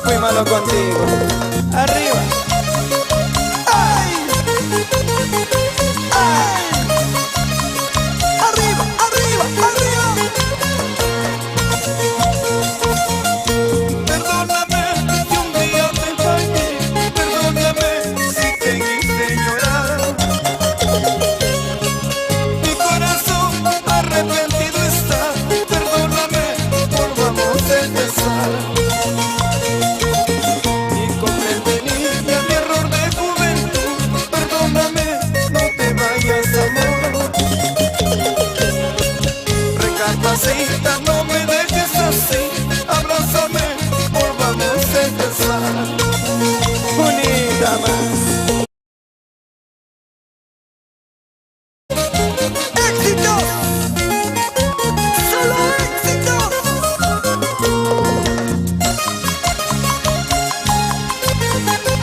Fui malo contigo. Arriba. ¡Ay! ¡Ay! ¡Arriba, arriba, arriba! Perdóname si un día te fallé, perdóname si te hice llorar. Mi corazón arrepentido está, perdóname, volvamos a empezar. Y comprende niña mi error de juventud, perdóname, no te vayas amor. Recapacita, no me dejes así, abrázame, volvamos a empezar. Unida más. ¡Éxito! ¡Solo éxito!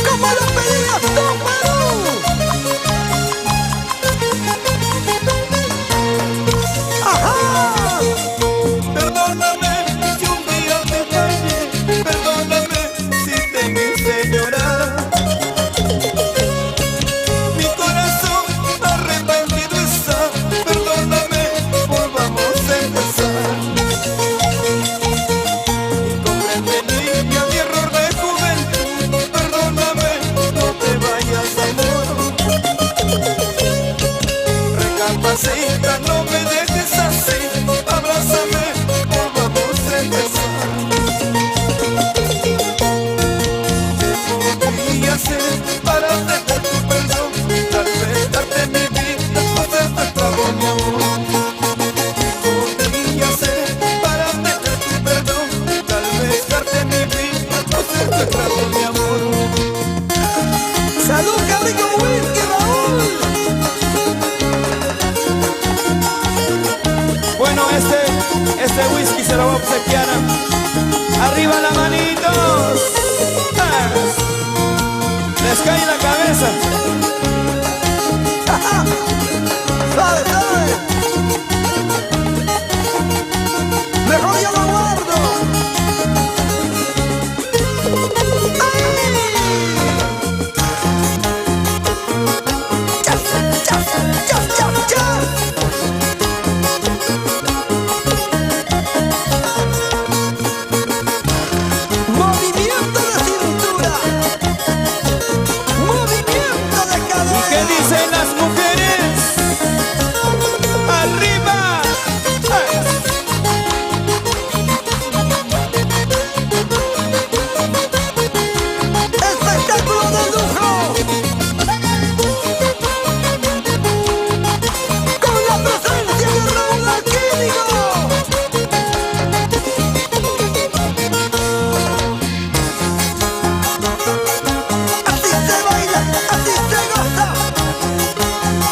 ¡Como lo pedías tú, Perú! ¡Ajá! Perdóname si un día te fallé, perdóname si te hice llorar. Mi corazón arrepentido está, perdóname, volvamos a empezar. Y comprende niña mi error de juventud, perdóname, no te vayas amor. Recapacita, no me dejes así, abrázame, volvamos a empezar. ¿Qué podría hacer para tener tu perdón? Tal vez darte mi vida, hacerte todo mi amor. ¿Qué podría hacer para tener tu perdón? Tal vez darte mi vida, hacerte todo mi amor. ¡Salud, qué rico whisky, Raúl! Bueno, este whisky se lo voy a obsequiar. ¡Arriba las manitos! ¡Ah! Les cae la cabeza. ¡Sabe, sabe! Mejor yo lo guardo. ¡Ay! ¡Chas, chas, chas, chas, chas! Movimiento de cintura, movimiento de cadera. ¿Y qué dicen las mujeres? ¡Arriba! ¡Ay! ¡Espectáculo de lujo! Con la presencia de Raúl Alquímico. Así se baila, así se goza.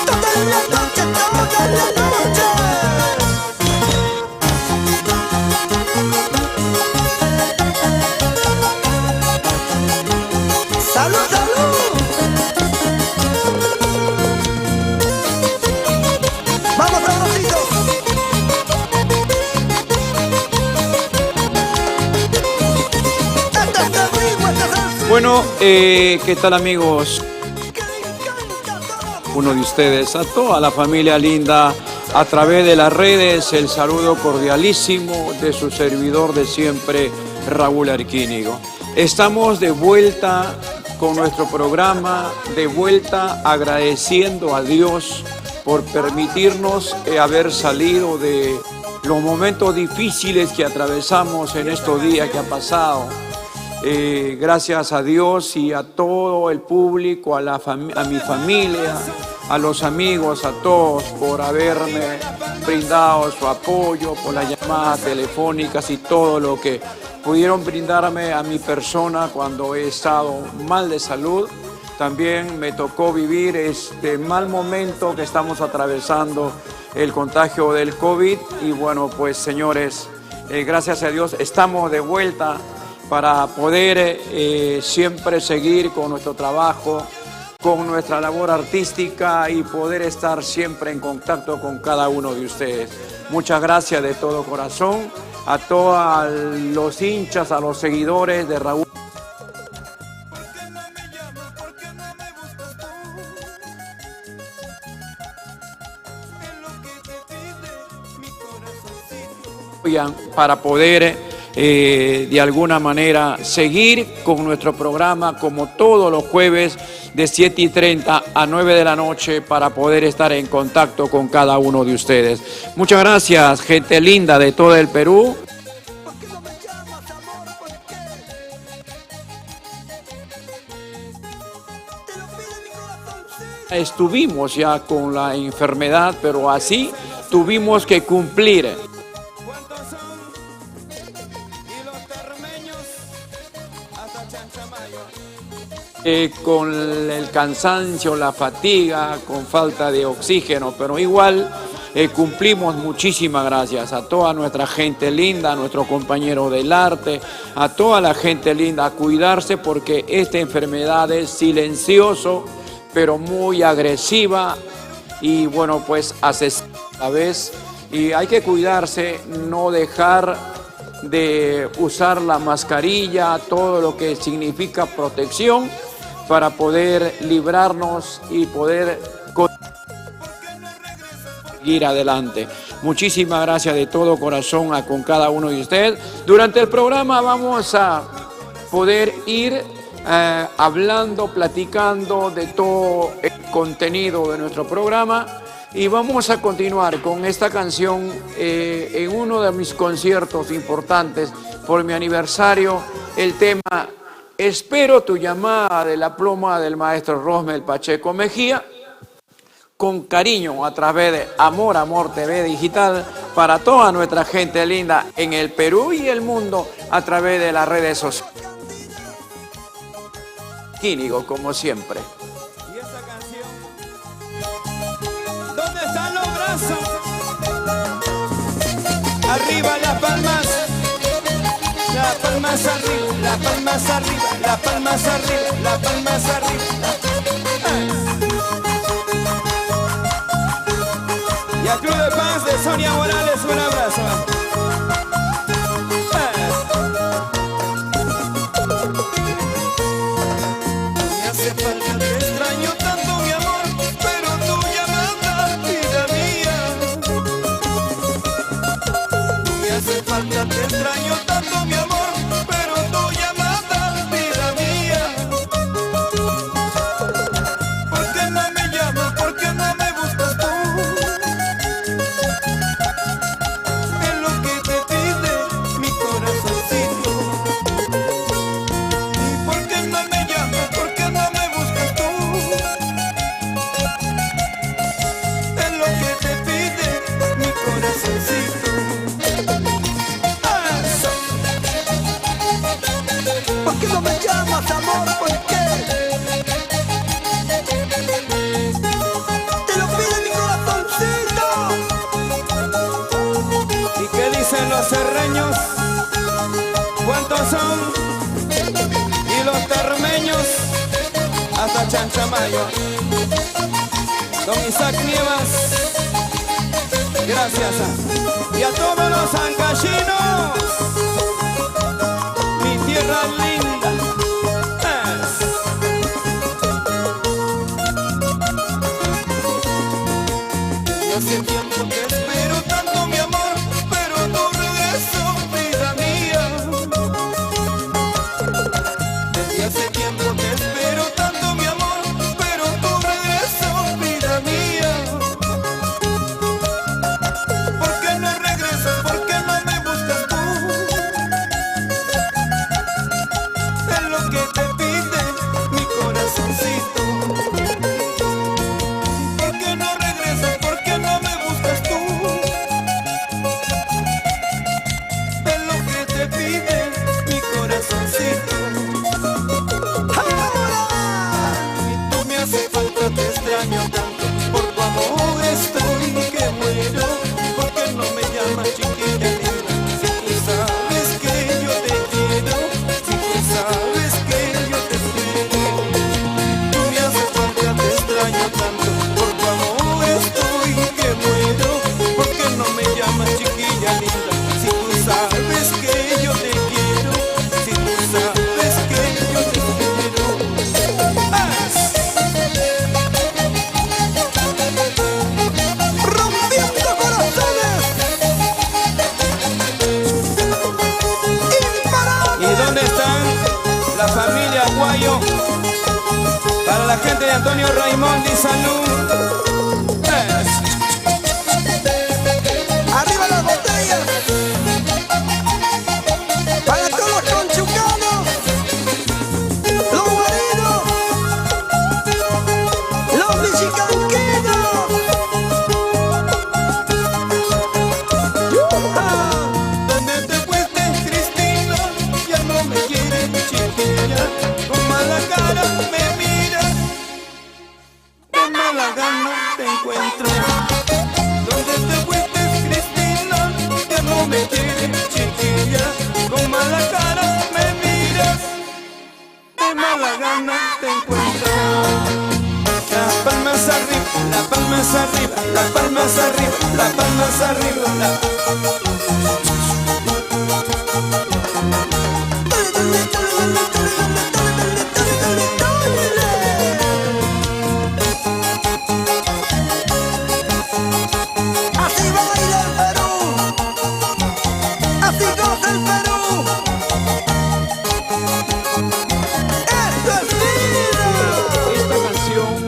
Toda la noche, toda la noche. ¡Salud, salud! ¡Vamos, sabrositos! ¡Este es el ritmo, este es el swing! Bueno, ¿qué tal amigos? ¡Que le encanta a todos! Uno de ustedes, a toda la familia linda, a través de las redes, el saludo cordialísimo de su servidor de siempre, Raúl Arquínigo. Estamos de vuelta con nuestro programa, de vuelta agradeciendo a Dios por permitirnos haber salido de los momentos difíciles que atravesamos en estos días que ha pasado. Gracias a Dios y a todo el público, a mi familia, a los amigos, a todos por haberme brindado su apoyo, por las llamadas telefónicas y todo lo que pudieron brindarme a mi persona cuando he estado mal de salud. También me tocó vivir este mal momento que estamos atravesando, el contagio del COVID. Y bueno, pues señores, gracias a Dios estamos de vuelta para poder siempre seguir con nuestro trabajo, con nuestra labor artística y poder estar siempre en contacto con cada uno de ustedes. Muchas gracias de todo corazón. a todos los hinchas, a los seguidores de Raúl. Para poder de alguna manera seguir con nuestro programa como todos los jueves de 7:30 a 9 de la noche para poder estar en contacto con cada uno de ustedes. Muchas gracias, gente linda de todo el Perú. Estuvimos ya con la enfermedad, pero así tuvimos que cumplir. Con el cansancio, la fatiga, con falta de oxígeno, pero igual cumplimos. Muchísimas gracias a toda nuestra gente linda, a nuestros compañeros del arte, a toda la gente linda, a cuidarse porque esta enfermedad es silencioso, pero muy agresiva y bueno, pues asesina a la vez. Y hay que cuidarse, no dejar de usar la mascarilla, todo lo que significa protección, para poder librarnos y poder seguir adelante. Muchísimas gracias de todo corazón con cada uno de ustedes. Durante el programa vamos a poder ir hablando, platicando de todo el contenido de nuestro programa y vamos a continuar con esta canción en uno de mis conciertos importantes por mi aniversario, el tema Espero tu llamada, de la pluma del maestro Rosmel Pacheco Mejía, con cariño a través de Amor TV Digital para toda nuestra gente linda en el Perú y el mundo a través de las redes sociales. Quínigo, como siempre. Y esta canción, ¿dónde están los brazos? Arriba las palmas. Las palmas arriba, las palmas arriba, las palmas arriba, las palmas arriba. Y al Club de Fans de Sonia Morales, un abrazo. Me hace falta, te extraño tanto mi amor, pero tu llamada, vida mía. Me hace falta, te extraño tanto mi amor, pero tu llamada, vida mía. ¿Por qué no me llamas? ¿Por qué no me buscas tú? Es lo que te pide mi corazoncito. ¿Y por qué no me llamas? ¿Por qué no me buscas tú? Es lo que te pide mi corazoncito. ¿Por qué no me llamas, amor? ¿Por qué? Te lo pide mi corazoncito. ¿Y qué dicen los serreños? ¿Cuántos son? Y los termeños hasta Chanchamayo. Don Isaac Nievas, gracias. Y a todos los ancachinos, mi tierra linda. Y hace tiempo que espero tanto mi amor, pero tu regreso, vida mía. Desde hace tiempo que espero tanto mi amor, pero tu regreso, vida mía. ¿Por qué no regresas? ¿Por qué no me buscas tú? Es lo que te pide mi corazoncito. ¿Por qué no regresas? ¿Por qué no me buscas tú? salud. Arriba las botellas. Para todos los conchucanos, los guarinos, los michicanqueños. Donde te fuiste, Cristina, ya no me quieres, chiquilla. Con mala cara me miras, de mala gana te encuentro. Donde te fuiste, Cristina, ya no me quieres, chiquilla. Con mala cara me miras, de mala gana te encuentro. Las palmas arriba, las palmas arriba, las palmas arriba, las palmas arriba. Así baila el Perú, así goza el Perú. ¡Esto es vida! Esta canción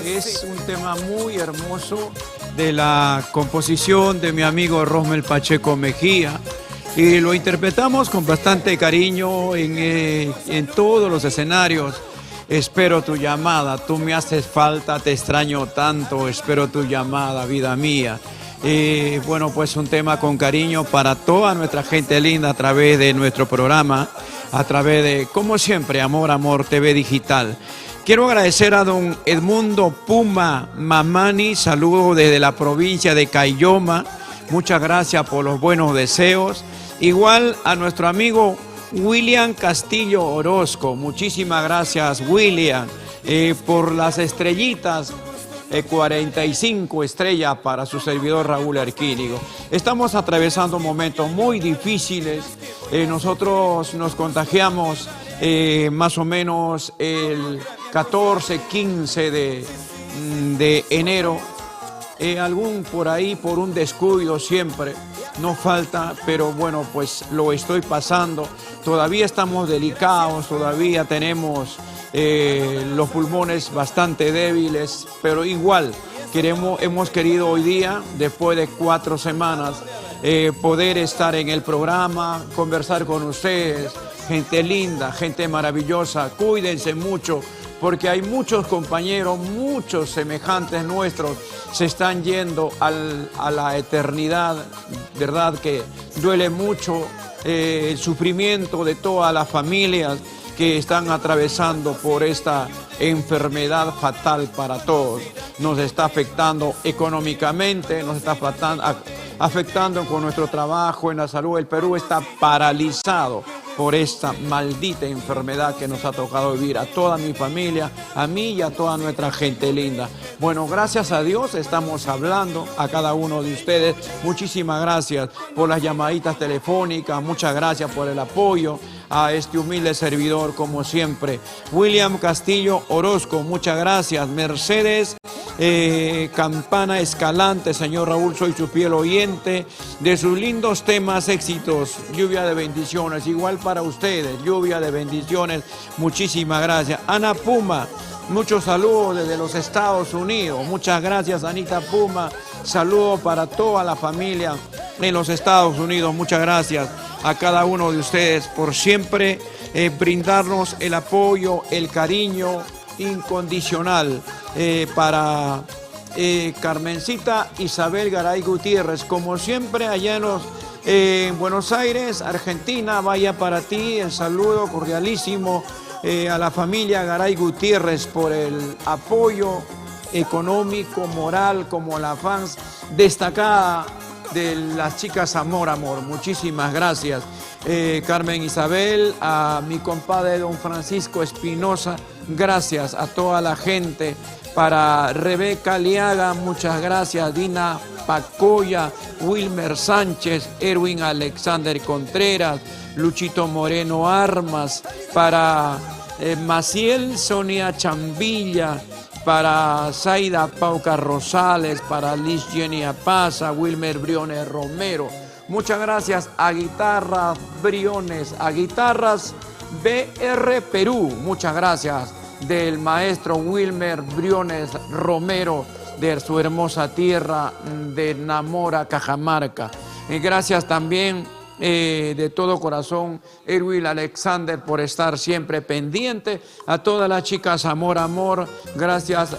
es un tema muy hermoso de la composición de mi amigo Rosmel Pacheco Mejía y lo interpretamos con bastante cariño en todos los escenarios. Espero tu llamada, tú me haces falta, te extraño tanto, espero tu llamada, vida mía. Bueno, pues un tema con cariño para toda nuestra gente linda a través de nuestro programa, a través de, como siempre, Amor, Amor TV Digital. Quiero agradecer a don Edmundo Puma Mamani, saludo desde la provincia de Caylloma, muchas gracias por los buenos deseos. Igual a nuestro amigo William Castillo Orozco, muchísimas gracias William por las estrellitas, 45 estrellas para su servidor Raúl Arquínigo. Estamos atravesando momentos muy difíciles, nosotros nos contagiamos más o menos el 14, 15 de enero, algún por ahí por un descuido siempre. No falta, pero bueno, pues lo estoy pasando. Todavía estamos delicados, todavía tenemos los pulmones bastante débiles, pero igual hemos querido hoy día, después de 4 semanas, poder estar en el programa, conversar con ustedes, gente linda, gente maravillosa. Cuídense mucho, porque hay muchos compañeros, muchos semejantes nuestros, se están yendo a la eternidad, verdad que duele mucho el sufrimiento de todas las familias que están atravesando por esta enfermedad fatal para todos. Nos está afectando económicamente, nos está afectando con nuestro trabajo, en la salud. El Perú está paralizado por esta maldita enfermedad que nos ha tocado vivir a toda mi familia, a mí y a toda nuestra gente linda. Bueno, gracias a Dios estamos hablando a cada uno de ustedes. Muchísimas gracias por las llamaditas telefónicas, muchas gracias por el apoyo a este humilde servidor como siempre. William Castillo Orozco, muchas gracias. Mercedes Campana Escalante, señor Raúl, soy su fiel oyente de sus lindos temas, éxitos, lluvia de bendiciones, igual para ustedes, lluvia de bendiciones, muchísimas gracias. Ana Puma, muchos saludos desde los Estados Unidos, muchas gracias Anita Puma, saludos para toda la familia en los Estados Unidos, muchas gracias a cada uno de ustedes por siempre brindarnos el apoyo, el cariño incondicional para Carmencita Isabel Garay Gutiérrez, como siempre allá en Buenos Aires, Argentina. Vaya para ti el saludo cordialísimo a la familia Garay Gutiérrez por el apoyo económico, moral, como la fans destacada de las chicas Amor, Amor. Muchísimas gracias. Carmen Isabel, a mi compadre don Francisco Espinosa, gracias a toda la gente. Para Rebeca Liaga, muchas gracias. Dina Pacoya, Wilmer Sánchez, Erwin Alexander Contreras, Luchito Moreno Armas, para Maciel Sonia Chambilla, para Zaida Pauca Rosales, para Liz Jenny Apaza, Wilmer Briones Romero. Muchas gracias a Guitarras Briones, a Guitarras BR Perú, muchas gracias. del maestro Wilmer Briones Romero, de su hermosa tierra de Namora, Cajamarca. Gracias también de todo corazón, Erwin Alexander, por estar siempre pendiente. A todas las chicas, amor, amor. Gracias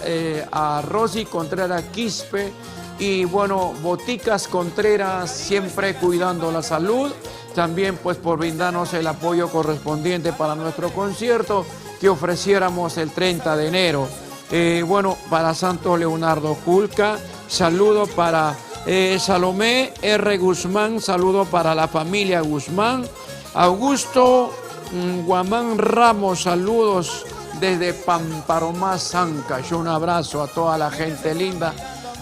a Rosy Contreras Quispe. Y bueno, Boticas Contreras, siempre cuidando la salud. También pues por brindarnos el apoyo correspondiente para nuestro concierto que ofreciéramos el 30 de enero. Bueno, para Santo Leonardo Julca, saludo para Salomé R. Guzmán, saludo para la familia Guzmán. Augusto Guamán Ramos, saludos desde Pamparomás, Ancash. Un abrazo a toda la gente linda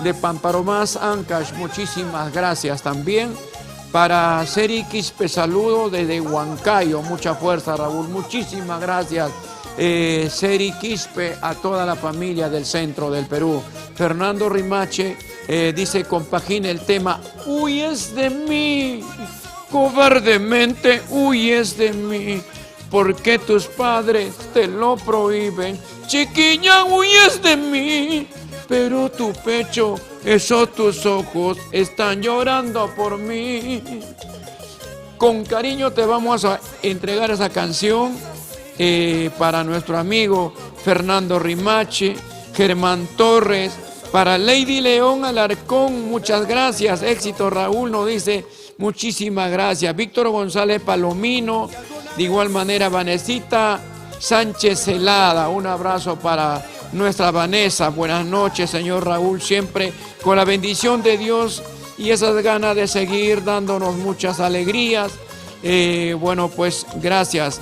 de Pamparomás, Ancash. Muchísimas gracias también. Para Seri Quispe, saludo desde Huancayo. Mucha fuerza, Raúl. Muchísimas gracias. Seri Quispe, a toda la familia del centro del Perú. Fernando Rimache dice: compagina el tema "Huyes de mí, cobardemente huyes de mí, porque tus padres te lo prohíben. Chiquilla, huyes de mí, pero tu pecho, tus ojos están llorando por mí". Con cariño te vamos a entregar esa canción para nuestro amigo Fernando Rimache, Germán Torres, para Lady León Alarcón, muchas gracias. Éxito, Raúl nos dice, muchísimas gracias. Víctor González Palomino, de igual manera Vanesita Sánchez Celada, un abrazo para nuestra Vanessa. Buenas noches, señor Raúl, siempre con la bendición de Dios y esas ganas de seguir dándonos muchas alegrías. Bueno, pues gracias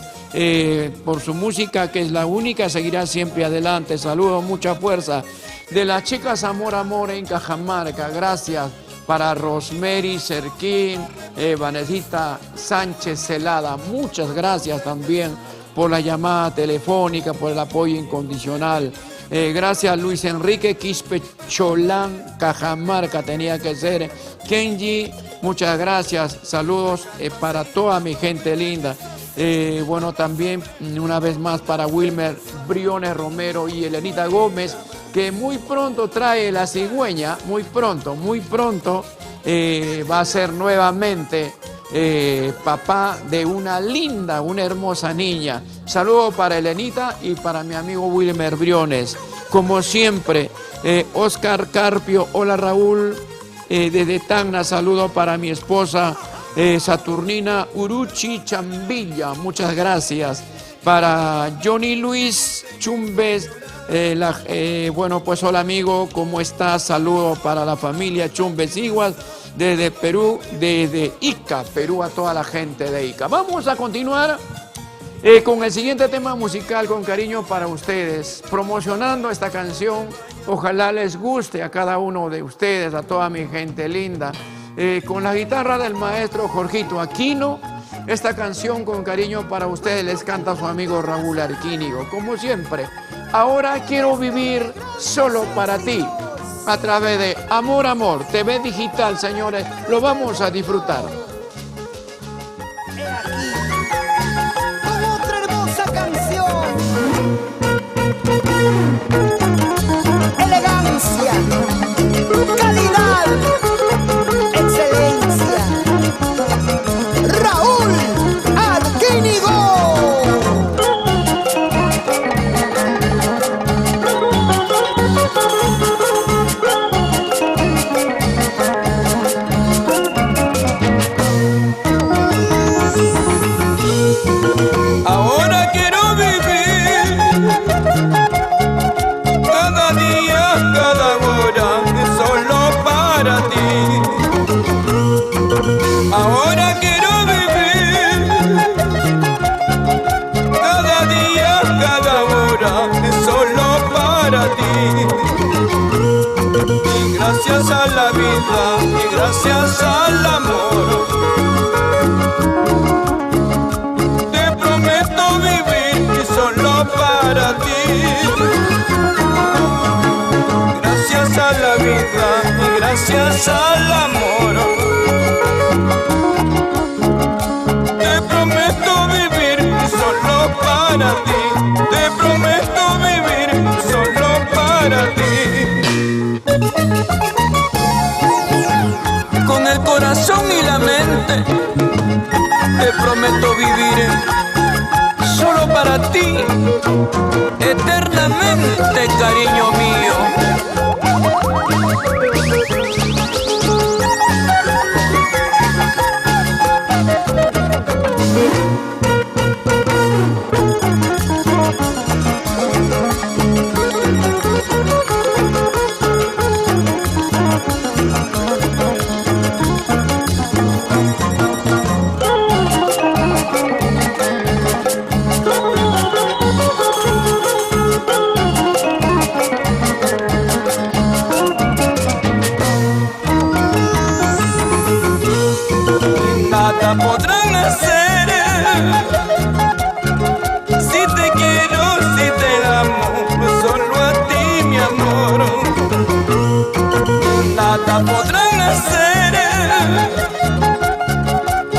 por su música, que es la única, seguirá siempre adelante. Saludos, mucha fuerza. De las chicas, amor, amor en Cajamarca, gracias. Para Rosemary Cerquín, Vanesita Sánchez Celada, muchas gracias también por la llamada telefónica, por el apoyo incondicional. Gracias Luis Enrique Quispe Cholán, Cajamarca tenía que ser. Kenji, muchas gracias. Saludos para toda mi gente linda. Bueno, también una vez más para Wilmer Briones Romero y Elenita Gómez, que muy pronto trae la cigüeña, muy pronto va a ser nuevamente papá de una linda, una hermosa niña. Saludo para Elenita y para mi amigo Wilmer Briones. Como siempre, Oscar Carpio, hola Raúl, desde Tacna, saludo para mi esposa Saturnina Uruchi Chambilla, muchas gracias. Para Johnny Luis Chumbes, bueno, pues hola amigo, ¿cómo estás? Saludo para la familia Chumbes Igual, desde Perú, desde Ica, Perú, a toda la gente de Ica. Vamos a continuar con el siguiente tema musical, con cariño para ustedes, promocionando esta canción. Ojalá les guste a cada uno de ustedes, a toda mi gente linda. Con la guitarra del maestro Jorgito Aquino, esta canción con cariño para ustedes les canta su amigo Raúl Arquínigo. Como siempre, ahora quiero vivir solo para ti, a través de Amor, Amor, TV Digital, señores, lo vamos a disfrutar. Con otra hermosa canción. Elegancia, calidad, excelencia. Raúl Arquínigo. Ahora quiero vivir cada día, cada hora, solo para ti. Ahora quiero vivir cada día, cada hora, solo para ti. Y gracias a la vida, y gracias al amor, prometo vivir solo para ti. Gracias a la vida y gracias al amor, te prometo vivir solo para ti. Te prometo vivir Con el corazón y la mente te prometo vivir solo para ti, eternamente, cariño mío. Nada podrán hacer si te quiero, si te amo, solo a ti, mi amor. Nada podrán hacer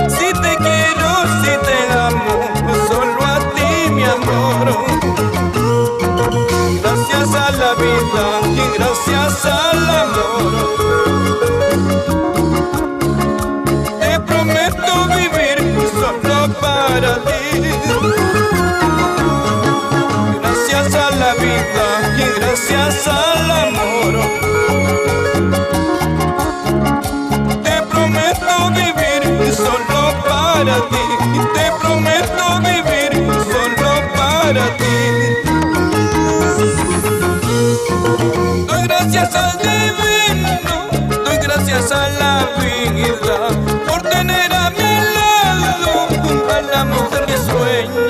si te quiero, si te amo, solo a ti, mi amor. Gracias a la vida y gracias al amor. Prometo vivir solo para ti. Gracias a la vida y gracias al amor. Te prometo vivir solo para ti. Te prometo vivir solo para ti. Doy gracias al divino, doy gracias a la vida por tener a mi lado a la mujer que sueño.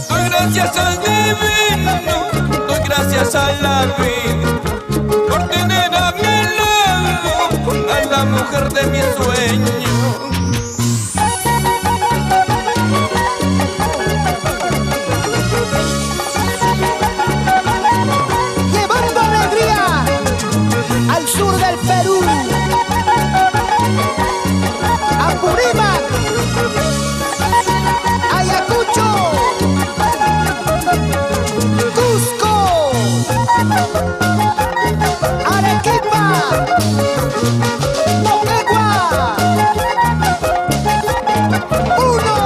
Doy gracias al divino, doy gracias a la vida por tener a mi lado a la mujer de mi sueño. Llevando alegría al sur del Perú, Apurímac, Ayacucho, Cusco, Arequipa, Moquegua, Puno,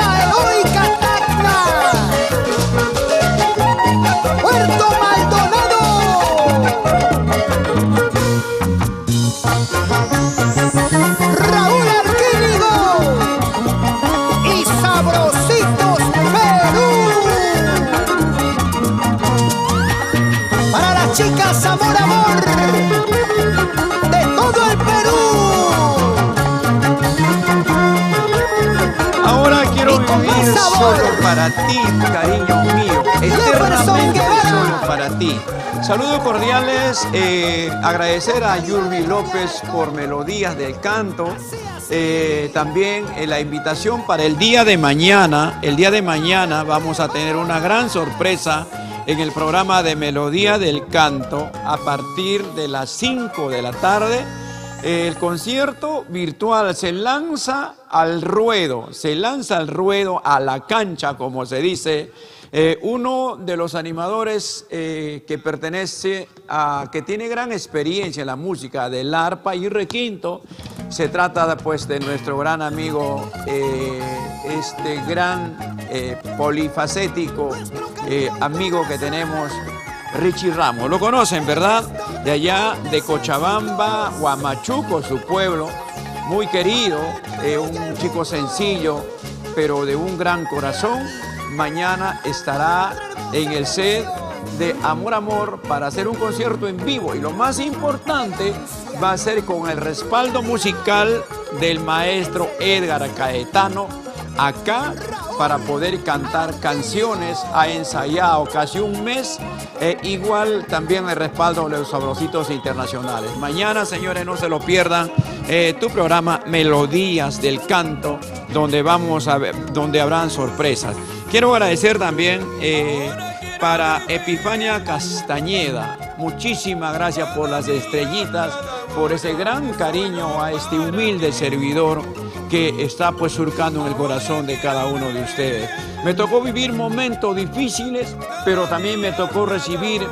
la heroica Tacna, Puerto Maldonado, Raúl Arquínigo y Sabrositos Perú. Para las chicas amor, amor de todo el Perú. Ahora quiero Y con vivir más sabor. solo para ti, cariño mío, eternamente solo para ti. Saludos cordiales, agradecer a Yurbi López por Melodías del Canto. También la invitación para el día de mañana. El día de mañana vamos a tener una gran sorpresa en el programa de Melodía del Canto a partir de las 5 de la tarde. El concierto virtual se lanza al ruedo, a la cancha, como se dice. Uno de los animadores que pertenece a, que tiene gran experiencia en la música del arpa y requinto, se trata pues de nuestro gran amigo, este gran polifacético amigo que tenemos, Richie Ramos. Lo conocen, ¿verdad? De allá de Cochabamba, Huamachuco, su pueblo, muy querido, un chico sencillo, pero de un gran corazón. Mañana estará en el set de Amor Amor para hacer un concierto en vivo, y lo más importante va a ser con el respaldo musical del maestro Edgar Caetano acá para poder cantar canciones. Ha ensayado casi un mes, igual también el respaldo de los Sabrositos Internacionales. Mañana, señores, no se lo pierdan, tu programa Melodías del Canto, donde vamos a ver, donde habrán sorpresas. Quiero agradecer también para Epifania Castañeda. Muchísimas gracias por las estrellitas, por ese gran cariño a este humilde servidor que está pues surcando en el corazón de cada uno de ustedes. Me tocó vivir momentos difíciles, pero también me tocó recibir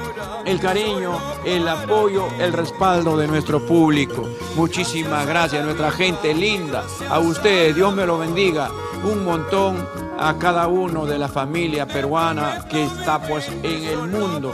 el cariño, el apoyo, el respaldo de nuestro público. Muchísimas gracias, nuestra gente linda, a ustedes, Dios me lo bendiga un montón, a cada uno de la familia peruana que está pues en el mundo.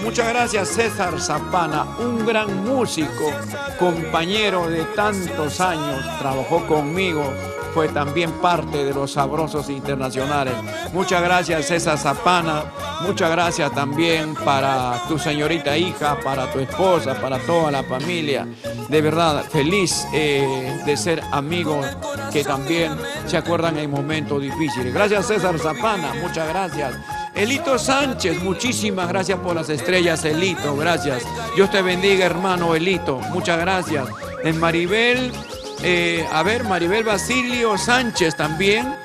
Muchas gracias César Zapana, un gran músico, compañero de tantos años, trabajó conmigo, fue también parte de los Sabrosos Internacionales. Muchas gracias César Zapana, muchas gracias también para tu señorita hija, para tu esposa, para toda la familia. De verdad, feliz de ser amigos que también se acuerdan en momentos difíciles. Gracias César Zapana, muchas gracias. Elito Sánchez, muchísimas gracias por las estrellas, Elito, gracias. Dios te bendiga, hermano Elito, muchas gracias. En Maribel, Maribel Basilio Sánchez también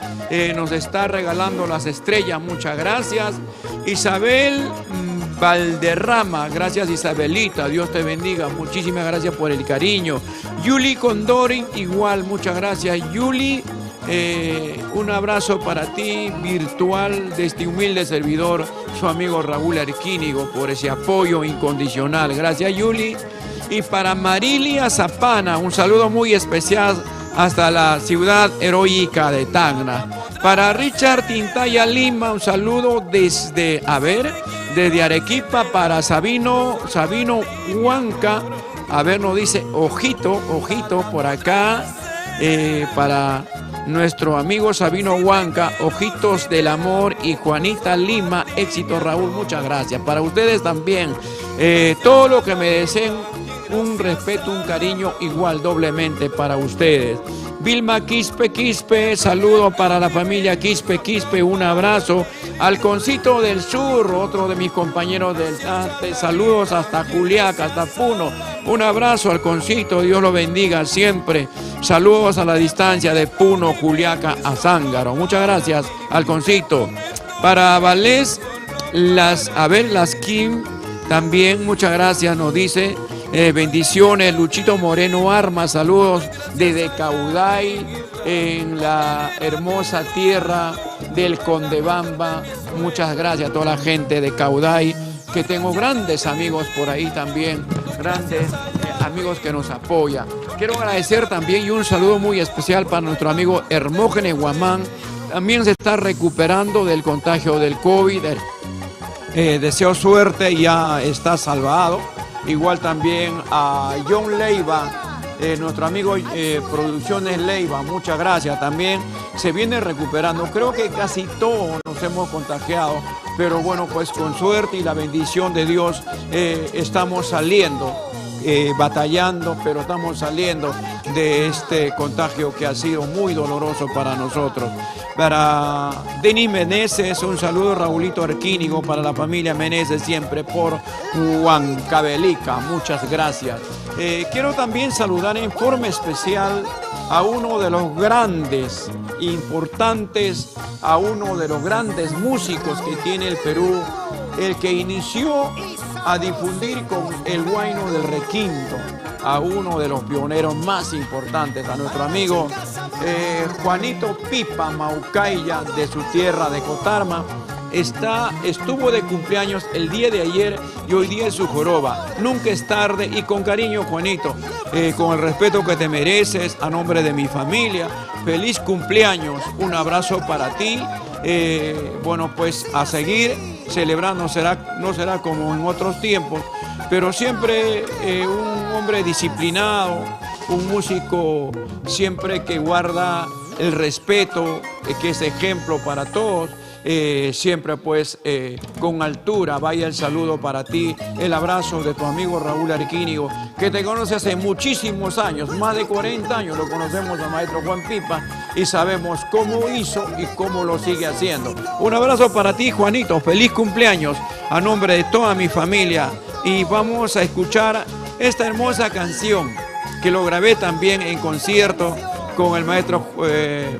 nos está regalando las estrellas, muchas gracias. Isabel Valderrama, gracias Isabelita, Dios te bendiga, muchísimas gracias por el cariño. Yuli Condori, igual, muchas gracias. Yuli, un abrazo para ti, virtual, de este humilde servidor, su amigo Raúl Arquínigo, por ese apoyo incondicional. Gracias, Yuli. Y para Marilia Zapana, un saludo muy especial hasta la ciudad heroica de Tacna. Para Richard Tintaya Lima, un saludo desde Arequipa para Sabino Huanca. Nos dice ojito por acá, para nuestro amigo Sabino Huanca, Ojitos del Amor, y Juanita Lima, éxito Raúl, muchas gracias. Para ustedes también, todo lo que me deseen, un respeto, un cariño igual, doblemente para ustedes. Vilma Quispe, saludo para la familia Quispe, un abrazo. Alconcito del Sur, otro de mis compañeros del Tate, saludos hasta Juliaca, hasta Puno. Un abrazo, Alconcito, Dios lo bendiga siempre. Saludos a la distancia de Puno, Juliaca a Zángaro. Muchas gracias, Alconcito. Para Valés, las Kim, también muchas gracias, nos dice. Bendiciones, Luchito Moreno Armas, saludos desde Cauday, en la hermosa tierra del Condebamba. Muchas gracias a toda la gente de Cauday, que tengo grandes amigos por ahí también, grandes amigos que nos apoyan. Quiero agradecer también y un saludo muy especial para nuestro amigo Hermógenes Guamán, también se está recuperando del contagio del COVID. Deseo suerte, ya está salvado. Igual también a John Leiva, nuestro amigo Producciones Leiva, muchas gracias también. Se viene recuperando, creo que casi todos nos hemos contagiado, pero bueno, pues con suerte y la bendición de Dios estamos saliendo, batallando, pero estamos saliendo de este contagio que ha sido muy doloroso para nosotros. Para Denis Meneses, un saludo, Raulito Arquínigo, para la familia Meneses, siempre por Huancavelica, muchas gracias. Quiero también saludar en forma especial a uno de los grandes, importantes, a uno de los grandes músicos que tiene el Perú, el que inició a difundir con el huayno del requinto, a uno de los pioneros más importantes, a nuestro amigo Juanito Pipa Maucaya, de su tierra de Cotarma. Estuvo de cumpleaños el día de ayer y hoy día es su joroba. Nunca es tarde, y con cariño, Juanito, con el respeto que te mereces, a nombre de mi familia, feliz cumpleaños, un abrazo para ti. Bueno, pues a seguir celebrando, no será como en otros tiempos, pero siempre un hombre disciplinado, un músico siempre que guarda el respeto, que es ejemplo para todos. Siempre pues con altura, vaya el saludo para ti, el abrazo de tu amigo Raúl Arquínigo, que te conoce hace muchísimos años, más de 40 años lo conocemos al maestro Juan Pipa y sabemos cómo hizo y cómo lo sigue haciendo. Un abrazo para ti, Juanito, feliz cumpleaños a nombre de toda mi familia, y vamos a escuchar esta hermosa canción que lo grabé también en concierto con el maestro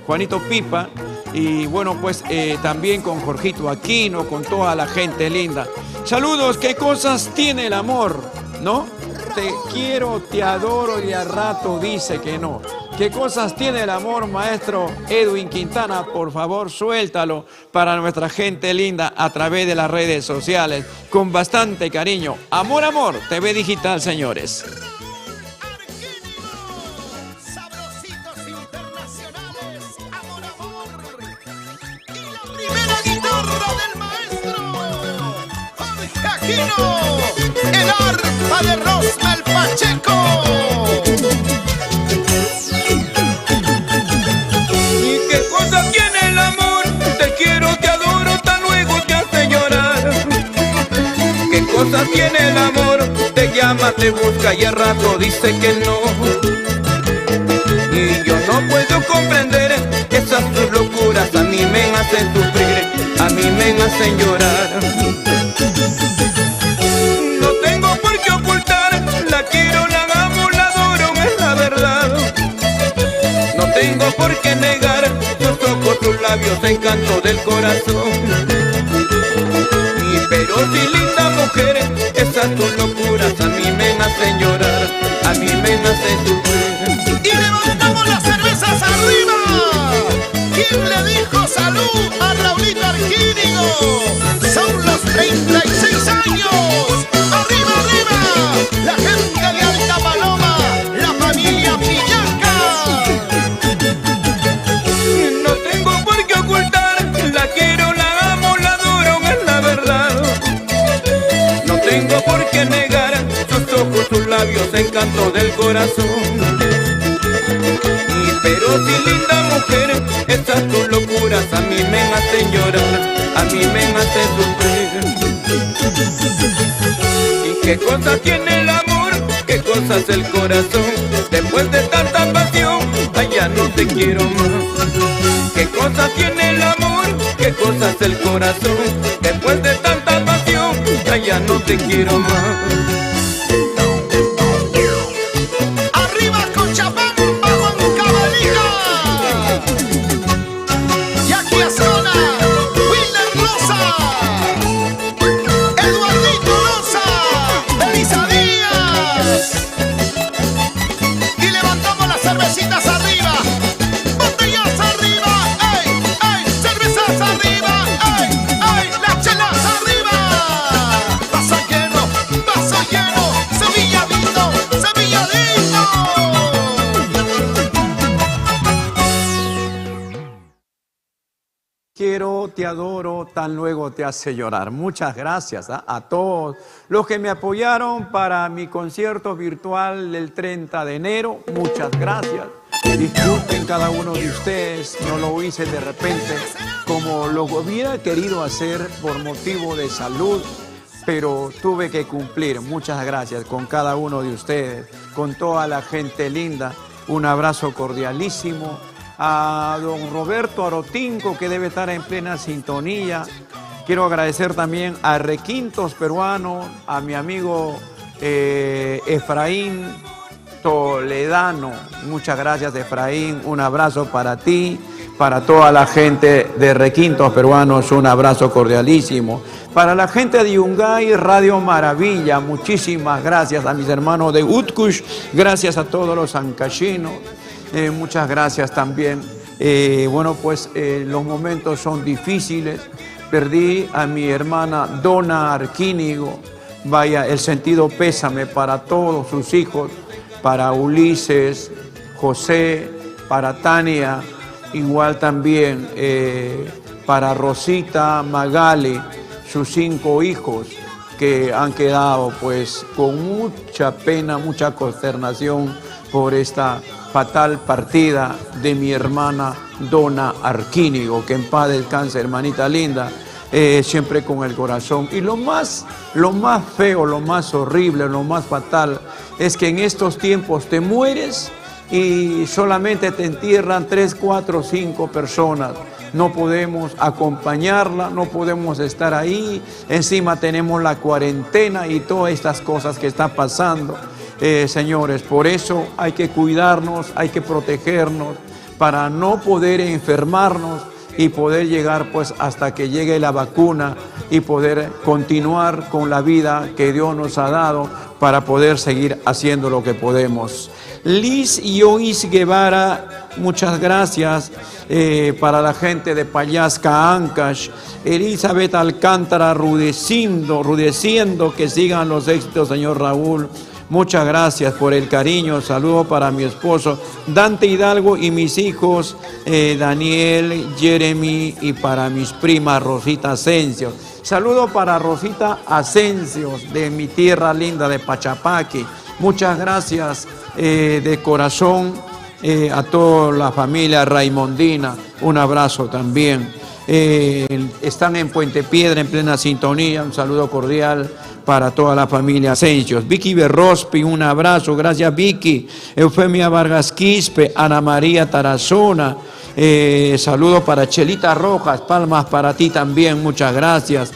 Juanito Pipa. Y bueno, pues también con Jorgito Aquino, con toda la gente linda. Saludos, ¿qué cosas tiene el amor? ¿No? Te quiero, te adoro y al rato dice que no. ¿Qué cosas tiene el amor, maestro Edwin Quintana? Por favor, suéltalo para nuestra gente linda a través de las redes sociales, con bastante cariño. Amor, amor, TV Digital, señores. Sabrositos internacionales, amor, amor. Y la primera guitarra del maestro Jorge Aquino, el arpa de Rosmel Pacheco. Tiene el amor, te quiero, te adoro, tan luego te hace llorar. ¿Qué cosa tiene el amor? Te llama, te busca y al rato dice que no. Y yo no puedo comprender esas tus locuras, a mí me hacen sufrir, a mí me hacen llorar. No tengo por qué ocultar, la quiero, la amo, la adoro, es la verdad. No tengo por qué negar tus labios, encanto del corazón. Pero si linda mujer, esas tus locuras a mí me hacen llorar, a mí me hacen sufrir. Y levantamos las cervezas arriba. ¿Quién le dijo salud a Raulito Arquínigo? Son los 36 años. Arriba, arriba. La gente de Alta Paloma, la familia Pillaca. La quiero, la amo, la adoro, es la verdad. No tengo por qué negar sus ojos, sus labios, encanto del corazón. Pero si linda mujer, esas tus locuras a mí me hacen llorar, a mí me hacen sufrir. ¿Y qué cosa tiene el amor? ¿Qué cosa es el corazón? Después de tanta pasión, ay, ya no te quiero más. ¿Qué cosa tiene el amor? ¿Qué cosa es el corazón? Después de tanta pasión, ya no te quiero más. Arriba Cochabamba, Huancavelica. Y aquí a zona, Wilder Rosa, Eduardito Rosa, Elisa Díaz. Y levantamos las cervecitas arriba. Botellas arriba, ey, ey, cervezas arriba, ey, ey, las chelas arriba. Vaso lleno, Sevilla vino, Sevilla vino. Quiero, te adoro, tan luego te hace llorar. Muchas gracias a todos los que me apoyaron para mi concierto virtual del 30 de enero. Muchas gracias. Disculpen cada uno de ustedes, no lo hice de repente como lo hubiera querido hacer por motivo de salud, pero tuve que cumplir. Muchas gracias con cada uno de ustedes, con toda la gente linda. Un abrazo cordialísimo a don Roberto Arotinco, que debe estar en plena sintonía. Quiero agradecer también a Requintos Peruano, a mi amigo Efraín Toledano. Muchas gracias, Efraín. Un abrazo para ti, para toda la gente de Requintos Peruanos, un abrazo cordialísimo. Para la gente de Yungay, Radio Maravilla, muchísimas gracias a mis hermanos de Utkush, gracias a todos los ancachinos, muchas gracias también. Bueno, pues los momentos son difíciles. Perdí a mi hermana Dona Arquínigo. Vaya, el sentido pésame para todos sus hijos, para Ulises, José, para Tania, igual también para Rosita, Magali, sus 5 hijos que han quedado pues con mucha pena, mucha consternación por esta fatal partida de mi hermana Dona Arquínigo. Que en paz descanse, hermanita linda, siempre con el corazón. Y lo más feo, lo más horrible, lo más fatal es que en estos tiempos te mueres y solamente te entierran 3, 4, 5 personas. No podemos acompañarla, no podemos estar ahí. Encima tenemos la cuarentena y todas estas cosas que están pasando. Señores, por eso hay que cuidarnos, hay que protegernos para no poder enfermarnos y poder llegar pues hasta que llegue la vacuna y poder continuar con la vida que Dios nos ha dado para poder seguir haciendo lo que podemos. Liz Yois Guevara, muchas gracias para la gente de Payasca, Ancash. Elizabeth Alcántara, rudeciendo que sigan los éxitos, señor Raúl. Muchas gracias por el cariño. Saludo para mi esposo Dante Hidalgo y mis hijos Daniel, Jeremy, y para mis primas Rosita Asensio. Saludo para Rosita Asensio de mi tierra linda de Pachapaqui. Muchas gracias de corazón a toda la familia raimondina. Un abrazo también. Están en Puente Piedra en plena sintonía. Un saludo cordial para toda la familia Asensios. Vicky Berrospi, un abrazo. Gracias, Vicky. Eufemia Vargas Quispe, Ana María Tarazona. Saludos para Chelita Rojas, palmas para ti también, muchas gracias.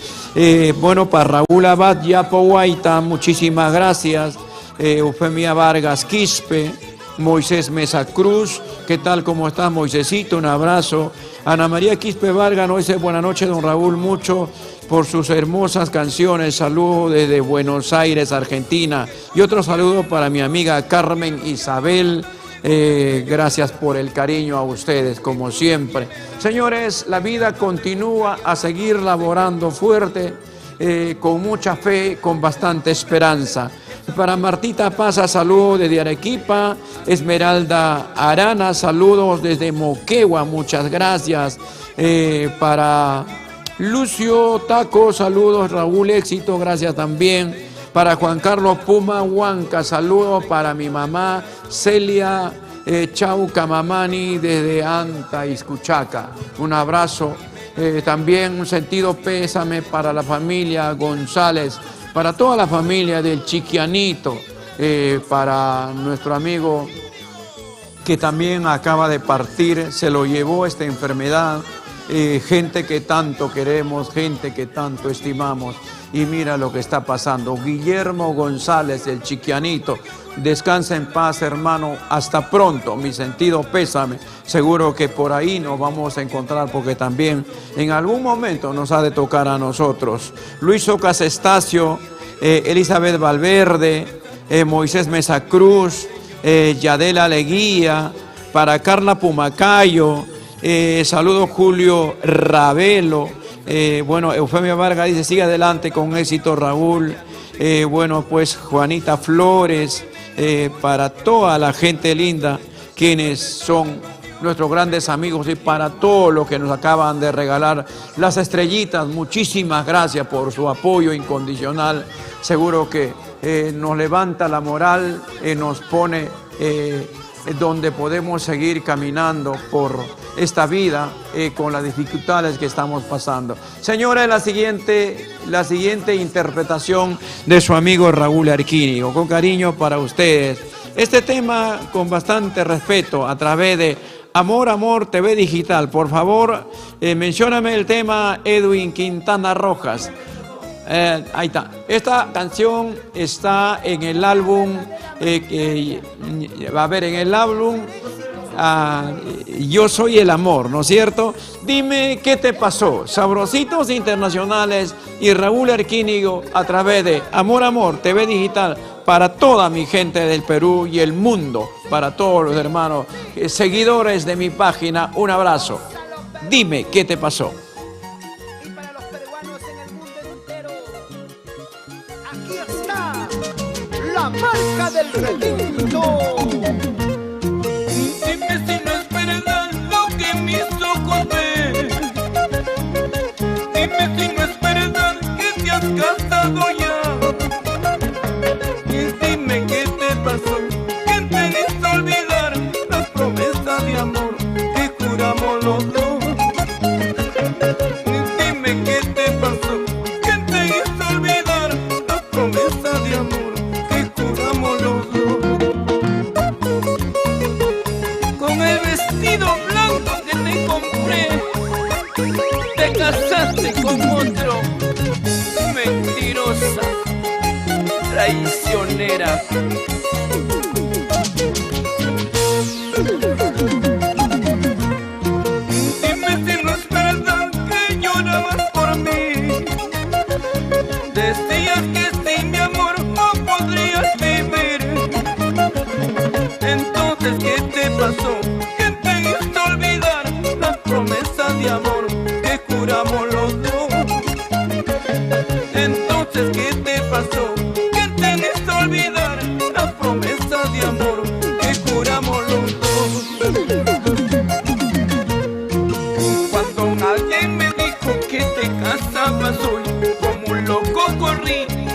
Bueno, para Raúl Abad Yapo Guaita, muchísimas gracias. Eufemia Vargas Quispe, Moisés Mesa Cruz, ¿qué tal? ¿Cómo estás, Moisésito? Un abrazo. Ana María Quispe Vargas nos dice buenas noches, don Raúl, mucho por sus hermosas canciones. Saludos desde Buenos Aires, Argentina. Y otro saludo para mi amiga Carmen Isabel. Gracias por el cariño a ustedes, como siempre. Señores, la vida continúa a seguir laborando fuerte, con mucha fe, con bastante esperanza. Para Martita Paza, saludos desde Arequipa. Esmeralda Arana, saludos desde Moquegua, muchas gracias. Para Lucio Taco, saludos. Raúl, éxito, gracias también. Para Juan Carlos Puma Huanca, saludos para mi mamá Celia Chauca Mamani desde Anta, Iscuchaca. Un abrazo. También un sentido pésame para la familia González, para toda la familia del Chiquianito, para nuestro amigo que también acaba de partir, se lo llevó esta enfermedad, gente que tanto queremos, gente que tanto estimamos, y mira lo que está pasando. Guillermo González, el Chiquianito, descansa en paz, hermano, hasta pronto, mi sentido pésame. Seguro que por ahí nos vamos a encontrar, porque también en algún momento nos ha de tocar a nosotros. Luis Ocas Estacio, Elizabeth Valverde, Moisés Mesa Cruz, Yadela Leguía, para Carla Pumacayo, saludos Julio Ravelo. Bueno, Eufemia Vargas dice, sigue adelante con éxito, Raúl. Bueno, pues Juanita Flores, para toda la gente linda, quienes son nuestros grandes amigos, y para todos los que nos acaban de regalar las estrellitas, muchísimas gracias por su apoyo incondicional. Seguro que nos levanta la moral, nos pone donde podemos seguir caminando por esta vida con las dificultades que estamos pasando. Señores, la siguiente interpretación de su amigo Raúl Arquínigo, con cariño para ustedes. Este tema con bastante respeto a través de Amor, Amor TV Digital. Por favor, mencióname el tema Edwin Quintana Rojas. Ahí está. Esta canción está en el álbum, va a ver en el álbum Yo Soy el Amor, ¿no es cierto? Dime qué te pasó. Sabrositos Internacionales y Raúl Arquínigo a través de Amor, Amor TV Digital, para toda mi gente del Perú y el mundo, para todos los hermanos seguidores de mi página. Un abrazo. Dime qué te pasó. Y para los peruanos en el mundo entero, aquí está la marca del retinto. Dime si no es verdad lo que mis ojos ven. Dime si no es verdad que te has casado ya. Y dime qué te pasó, que te hizo olvidar la promesa de amor que juramos los dos. Y dime qué te pasó, que te hizo olvidar la promesa de amor que juramos los dos. Con el vestido blanco que te compré, te casaste con otro. Mentirosa, traicionera. Dime si no es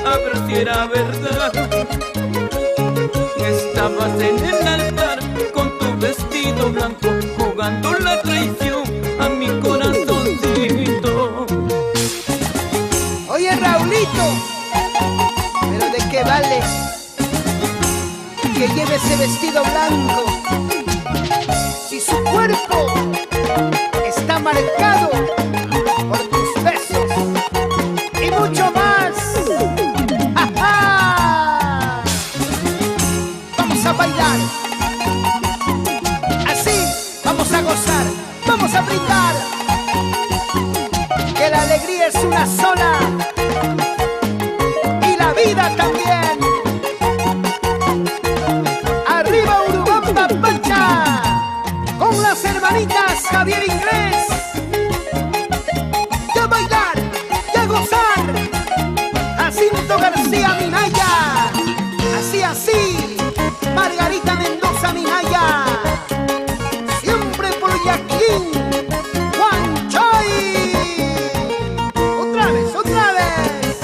a ver si era verdad. Estabas en el altar con tu vestido blanco, jugando la traición a mi corazoncito. Oye, Raulito, ¿pero de qué vale que lleve ese vestido blanco si su cuerpo está marcado por tus besos y mucho más? ¡Ja, ja! Vamos a bailar, así vamos a gozar, vamos a brindar, que la alegría es una sola y la vida también. Arriba Urubamba Pancha, con las hermanitas Javier Inglés. Y a bailar, y a gozar, Jacinto García Minaya, así, Margarita Mendoza Minaya, siempre por Yaquín, Huanchoy. Otra vez,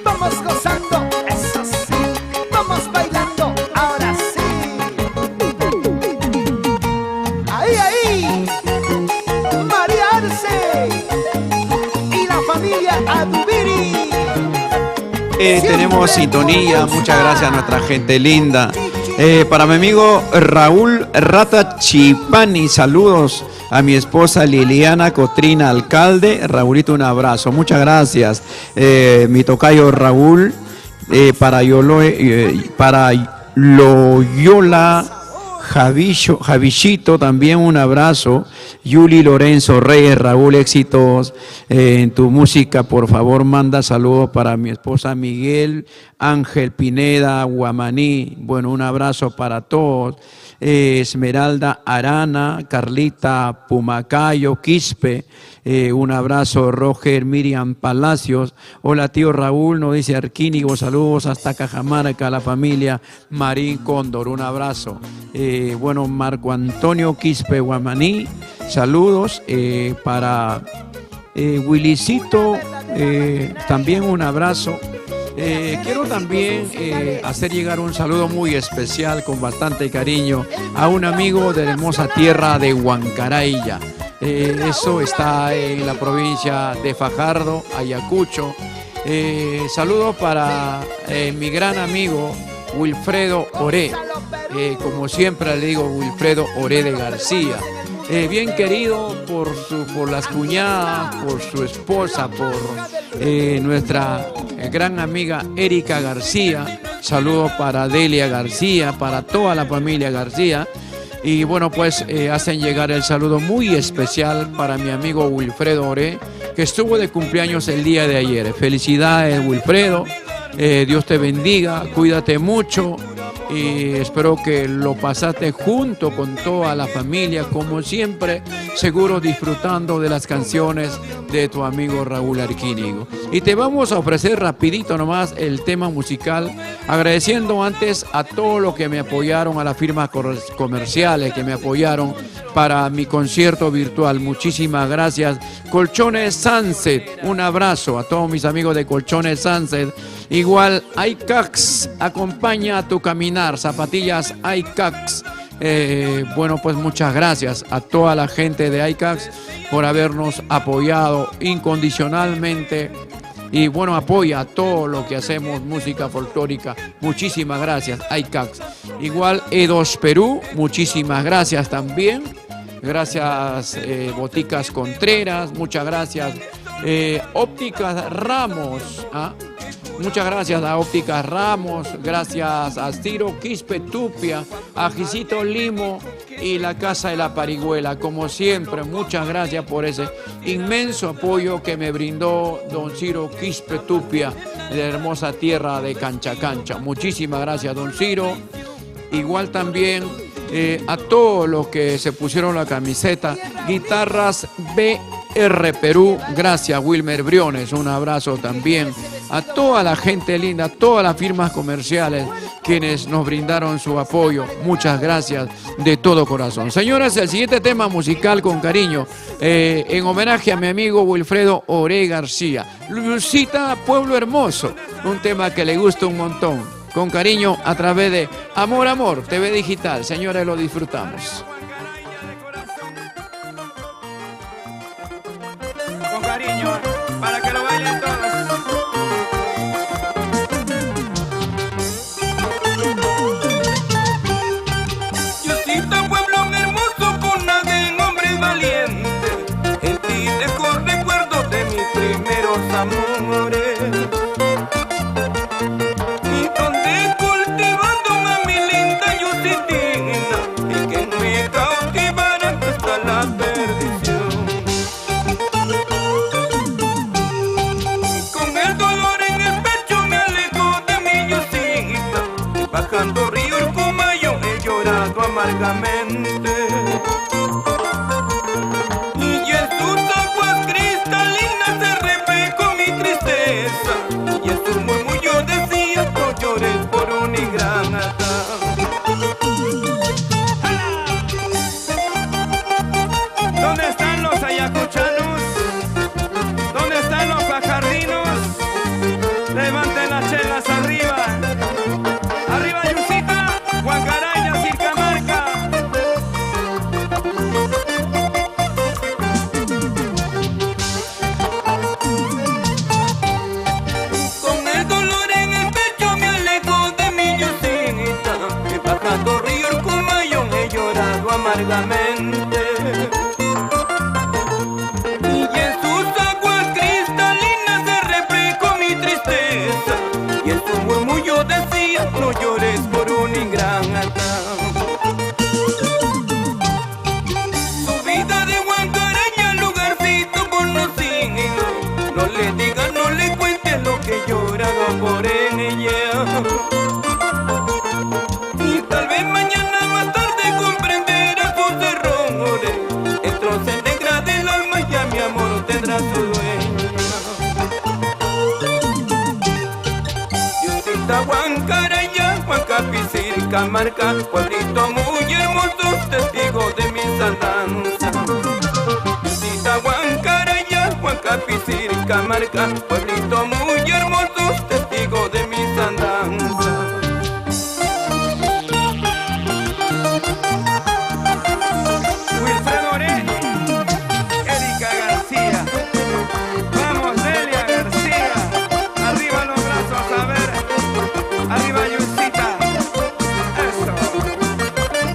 vamos gozando, eso sí, vamos bailando, ahora sí. Ahí, María Arce y la familia Adubiri. Tenemos sintonía, muchas gracias a nuestra gente linda. Para mi amigo Raúl Rata Chipani, saludos a mi esposa Liliana Cotrina Alcalde. Raulito, un abrazo, muchas gracias. Mi tocayo Raúl, para Loyola Javillito, también un abrazo. Yuli Lorenzo Reyes, Raúl, éxitos en tu música. Por favor, manda saludos para mi esposa Miguel Ángel Pineda Guamaní. Bueno, un abrazo para todos. Esmeralda Arana, Carlita Pumacayo, Quispe. Un abrazo, Roger Miriam Palacios. Hola, tío Raúl, nos dice Arquínigo. Saludos hasta Cajamarca, la familia Marín Cóndor. Un abrazo. Bueno, Marco Antonio Quispe Guamaní. Saludos para Willycito. También un abrazo. Quiero también hacer llegar un saludo muy especial con bastante cariño a un amigo de la hermosa tierra de Huancaraya. Eso está en la provincia de Fajardo, Ayacucho. Saludos para mi gran amigo Wilfredo Oré. Como siempre le digo, Wilfredo Oré de García. Bien querido por las cuñadas, por su esposa, por nuestra gran amiga Erika García. Saludos para Delia García, para toda la familia García. Y bueno, pues hacen llegar el saludo muy especial para mi amigo Wilfredo Oré, que estuvo de cumpleaños el día de ayer. Felicidades, Wilfredo. Dios te bendiga, cuídate mucho. Y espero que lo pasaste junto con toda la familia, como siempre, seguro disfrutando de las canciones de tu amigo Raúl Arquínigo. Y te vamos a ofrecer rapidito nomás el tema musical, agradeciendo antes a todos los que me apoyaron, a las firmas comerciales que me apoyaron para mi concierto virtual. Muchísimas gracias. Colchones Sunset, un abrazo a todos mis amigos de Colchones Sunset. Igual iCax, acompaña a tu caminar, zapatillas iCax. Bueno, pues muchas gracias a toda la gente de iCax por habernos apoyado incondicionalmente. Y bueno, apoya a todo lo que hacemos, música folclórica. Muchísimas gracias, iCax. Igual E2 Perú, muchísimas gracias también. Gracias, Boticas Contreras, muchas gracias. Ópticas Ramos, muchas gracias a Ópticas Ramos, gracias a Ciro Quispe Tupia, a Gisito Limo y la Casa de la Parihuela. Como siempre, muchas gracias por ese inmenso apoyo que me brindó don Ciro Quispe Tupia de la hermosa tierra de Cancha Cancha. Muchísimas gracias, don Ciro. Igual también a todos los que se pusieron la camiseta, Guitarras BR Perú, gracias Wilmer Briones, un abrazo también a toda la gente linda, a todas las firmas comerciales, quienes nos brindaron su apoyo. Muchas gracias de todo corazón. Señoras, el siguiente tema musical con cariño, en homenaje a mi amigo Wilfredo Oré García. Lucita, Pueblo Hermoso, un tema que le gusta un montón. Con cariño a través de Amor Amor TV Digital. Señores, lo disfrutamos. Con cariño, para que lo bailen todos. Diosita, pueblo hermoso, cuna de hombres valientes, en ti dejo recuerdos de mis primeros amores. Y donde cultivando a mi linda Yusitina, y que me cautivaran hasta la perdición. Con el dolor en el pecho me alejo de mi Yusita, y bajando río el Cumayo he llorado amargamente. Y en sus aguas cristalinas se reflejó mi tristeza, y en su murmullo decía: no llores por un ingrata. ¿Dónde están los ayacuchanos? ¿Dónde están los fajardinos? Levanten las chelas arriba. Arriba Yusita, Huancaraya, Circamarca. Con el dolor en el pecho me alejo de mi Yusita, que bajando río el Cumayo he llorado amargamente. Y en sus aguas cristalinas se reflejó mi tristeza, y en su murmullo decía: no llores por un ingrata. Su vida de Huancaraya, lugarcito conocido, no le digas, no le cuentes lo que he llorado por ella. Y tal vez mañana más tarde comprenderá sus errores, el trozo negra del alma ya mi amor tendrá su dueño. Yusita, Huancaraya, Huancapi, Circamarca, pueblito muy hermoso, testigo de mis andanzas. Yusita, Huancaraya, Huancapi, Circamarca, pueblito muy hermoso, testigo de mis andanzas. Wilfredo Oré, Erika García, vamos Delia García, arriba los brazos, a ver, arriba Yusita, eso.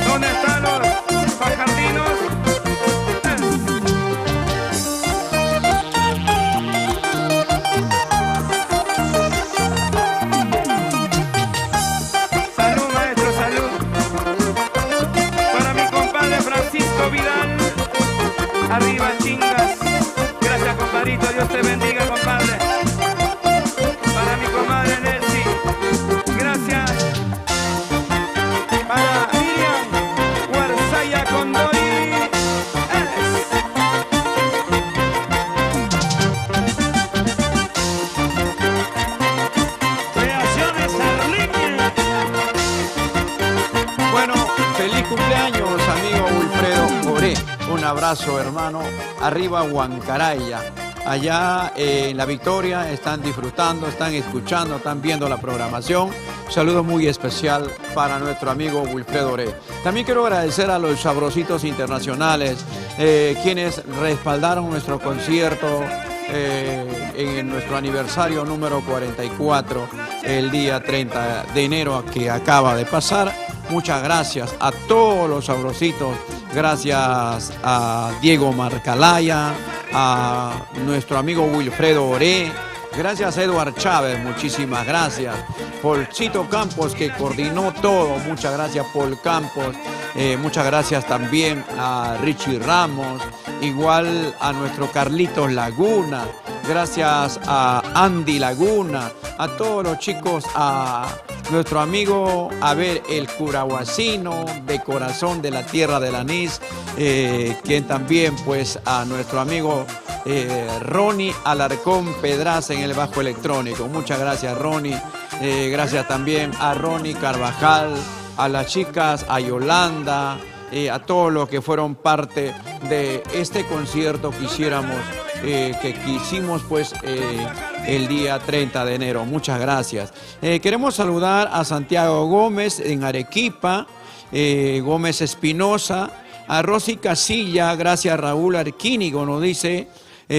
¿Dónde están los fajardinos? Salud, maestro, salud. Para mi compadre Francisco Vidal, arriba Chingas. Gracias, compadrito, Dios te bendiga, compadre. Para mi comadre Nelsi, gracias. Para Miriam Huarzaya Condori. Creaciones Arliña. Bueno, feliz cumpleaños, amigo Wilfredo Oré. Un abrazo, hermano. Arriba Huancaraya. Allá en La Victoria están disfrutando, están escuchando, están viendo la programación. Un saludo muy especial para nuestro amigo Wilfredo Oré. También quiero agradecer a los Sabrositos Internacionales, quienes respaldaron nuestro concierto en nuestro aniversario número 44, el día 30 de enero que acaba de pasar. Muchas gracias a todos los Sabrositos. Gracias a Diego Marcalaya, a nuestro amigo Wilfredo Oré. Gracias a Eduard Chávez, muchísimas gracias. Polcito Campos, que coordinó todo, muchas gracias Paul Campos. Muchas gracias también a Richie Ramos, igual a nuestro Carlitos Laguna. Gracias a Andy Laguna, a todos los chicos, a nuestro amigo Abel el Curahuacino, de corazón de la tierra del anís, quien también pues a nuestro amigo Ronnie Alarcón Pedraza en el bajo electrónico. Muchas gracias, Ronnie. Gracias también a Ronnie Carvajal, a las chicas, a Yolanda, a todos los que fueron parte de este concierto que quisimos pues el día 30 de enero. Muchas gracias. Queremos saludar a Santiago Gómez en Arequipa, Gómez Espinosa, a Rosy Casilla, gracias Raúl Arquínigo, nos dice,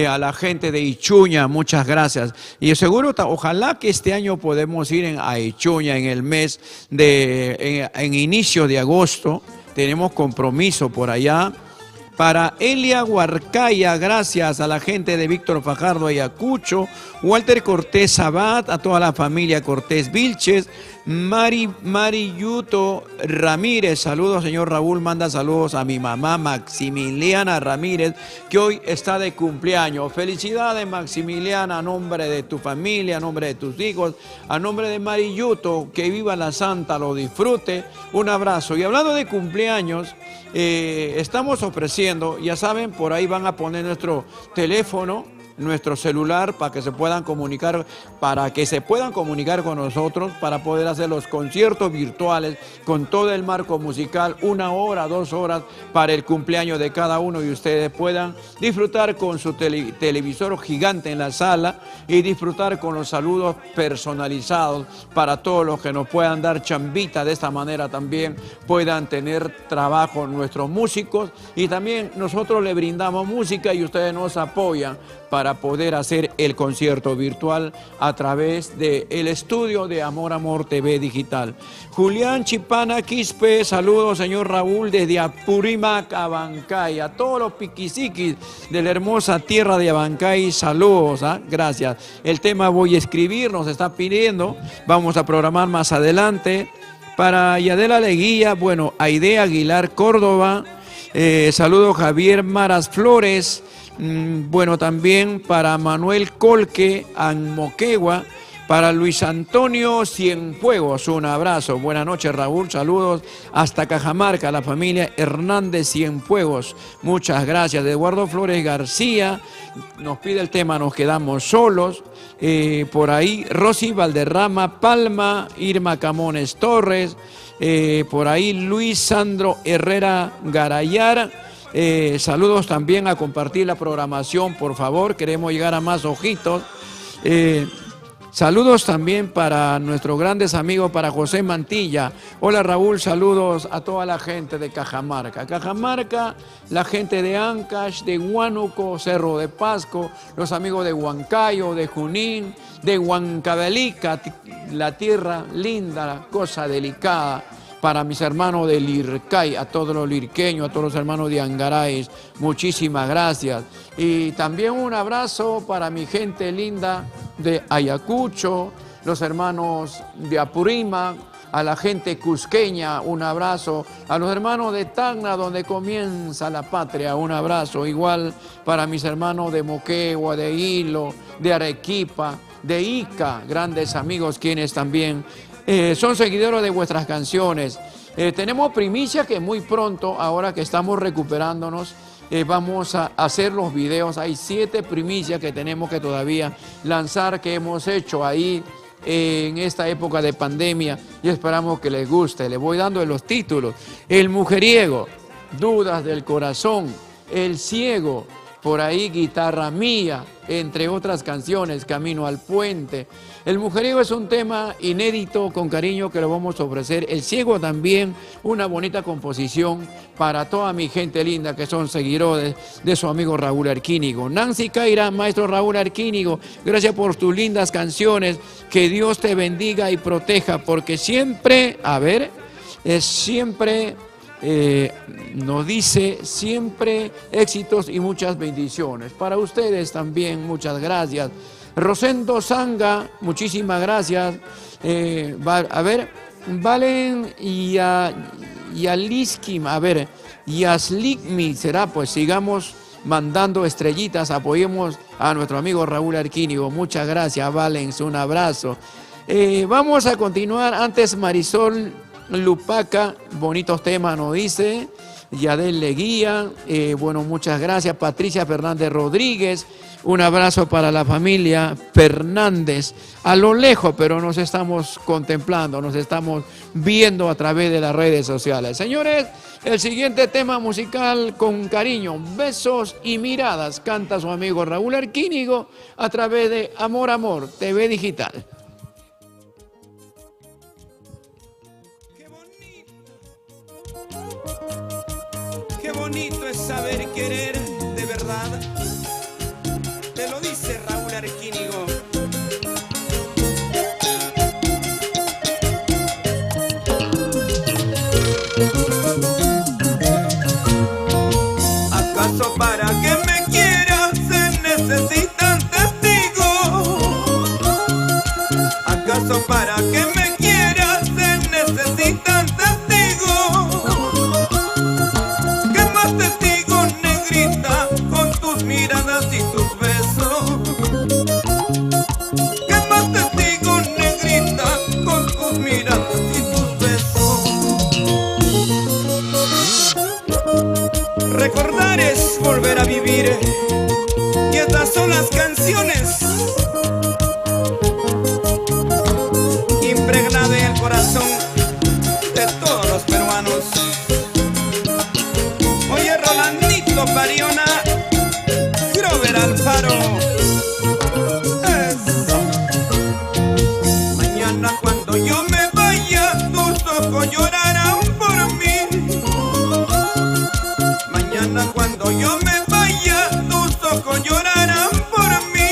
a la gente de Ichuña, muchas gracias. Y seguro, ojalá que este año podemos ir a Ichuña en el mes en inicio de agosto. Tenemos compromiso por allá. Para Elia Huarcaya, gracias a la gente de Víctor Fajardo Ayacucho, Walter Cortés Sabat, a toda la familia Cortés Vilches, Mariyuto Ramírez, saludos señor Raúl, manda saludos a mi mamá Maximiliana Ramírez, que hoy está de cumpleaños. Felicidades Maximiliana, a nombre de tu familia, a nombre de tus hijos, a nombre de Mariyuto, que viva la santa, lo disfrute, un abrazo. Y hablando de cumpleaños, estamos ofreciendo, ya saben, por ahí van a poner nuestro teléfono, nuestro celular para que se puedan comunicar, con nosotros, para poder hacer los conciertos virtuales con todo el marco musical, 1 hora, 2 horas para el cumpleaños de cada uno, y ustedes puedan disfrutar con su televisor gigante en la sala y disfrutar con los saludos personalizados para todos los que nos puedan dar chambita. De esta manera también puedan tener trabajo nuestros músicos, y también nosotros le brindamos música y ustedes nos apoyan para poder hacer el concierto virtual a través del estudio de Amor TV Digital. Julián Chipana Quispe, saludos señor Raúl desde Apurímac, Abancay, a todos los piquisiquis de la hermosa tierra de Abancay, saludos, gracias. El tema Voy a Escribir nos está pidiendo, vamos a programar más adelante. Para Yadela Leguía, bueno, Aide Aguilar Córdoba, saludos Javier Maras Flores. Bueno, también para Manuel Colque, Anmoquegua, para Luis Antonio Cienfuegos, un abrazo. Buenas noches, Raúl, saludos hasta Cajamarca, la familia Hernández Cienfuegos, muchas gracias. Eduardo Flores García nos pide el tema Nos Quedamos Solos. Por ahí Rosy Valderrama Palma, Irma Camones Torres, por ahí Luis Sandro Herrera Garayar. Saludos también, a compartir la programación, por favor, queremos llegar a más ojitos. Saludos también para nuestros grandes amigos, para José Mantilla. Hola Raúl, saludos a toda la gente de Cajamarca. Cajamarca, la gente de Ancash, de Huánuco, Cerro de Pasco, los amigos de Huancayo, de Junín, de Huancavelica, la tierra linda, la cosa delicada. Para mis hermanos de Lircay, a todos los lirqueños, a todos los hermanos de Angaray, muchísimas gracias. Y también un abrazo para mi gente linda de Ayacucho, los hermanos de Apurímac, a la gente cusqueña, un abrazo. A los hermanos de Tacna, donde comienza la patria, un abrazo. Igual para mis hermanos de Moquegua, de Hilo, de Arequipa, de Ica, grandes amigos quienes también son seguidores de vuestras canciones. Tenemos primicia que muy pronto, ahora que estamos recuperándonos, vamos a hacer los videos. Hay 7 primicias que tenemos que todavía lanzar, que hemos hecho ahí en esta época de pandemia, y esperamos que les guste. Les voy dando los títulos: El Mujeriego, Dudas del Corazón, El Ciego, por ahí Guitarra Mía, entre otras canciones, Camino al Puente. El Mujeriego es un tema inédito, con cariño, que lo vamos a ofrecer. El Ciego también, una bonita composición para toda mi gente linda que son seguidores de su amigo Raúl Arquínigo. Nancy Caira, maestro Raúl Arquínigo, gracias por tus lindas canciones. Que Dios te bendiga y proteja, porque siempre, nos dice siempre éxitos y muchas bendiciones. Para ustedes también, muchas gracias. Rosendo Zanga, muchísimas gracias. Valen Yaliskim, Yaslikmi será, pues sigamos mandando estrellitas, apoyemos a nuestro amigo Raúl Arquínigo. Muchas gracias, Valen, un abrazo. Vamos a continuar. Antes Marisol Lupaca, bonitos temas nos dice. Yadel Leguía, bueno, muchas gracias. Patricia Fernández Rodríguez, un abrazo para la familia Fernández, a lo lejos, pero nos estamos contemplando, nos estamos viendo a través de las redes sociales. Señores, el siguiente tema musical con cariño, besos y miradas, canta su amigo Raúl Arquínigo a través de Amor Amor, TV Digital. Qué bonito es saber querer de verdad. Te lo dice Raúl Arquínigo. ¿Acaso para que me quieras se necesitan testigos? ¿Acaso para que me quieras se necesitan testigos? ¿Qué más testigos, negrita, con tus miradas y tus besos? ¿Qué más testigos, negrita, con tus miradas y tus besos? Recordar es volver a vivir, y estas son las canciones impregnadas en el corazón de todos los peruanos. Oye, Rolandito Pariona, Grover Alfaro. Eso. Mañana cuando yo me vaya, tus ojos llorarán por mí. Mañana cuando yo me vaya, tus ojos llorarán por mí.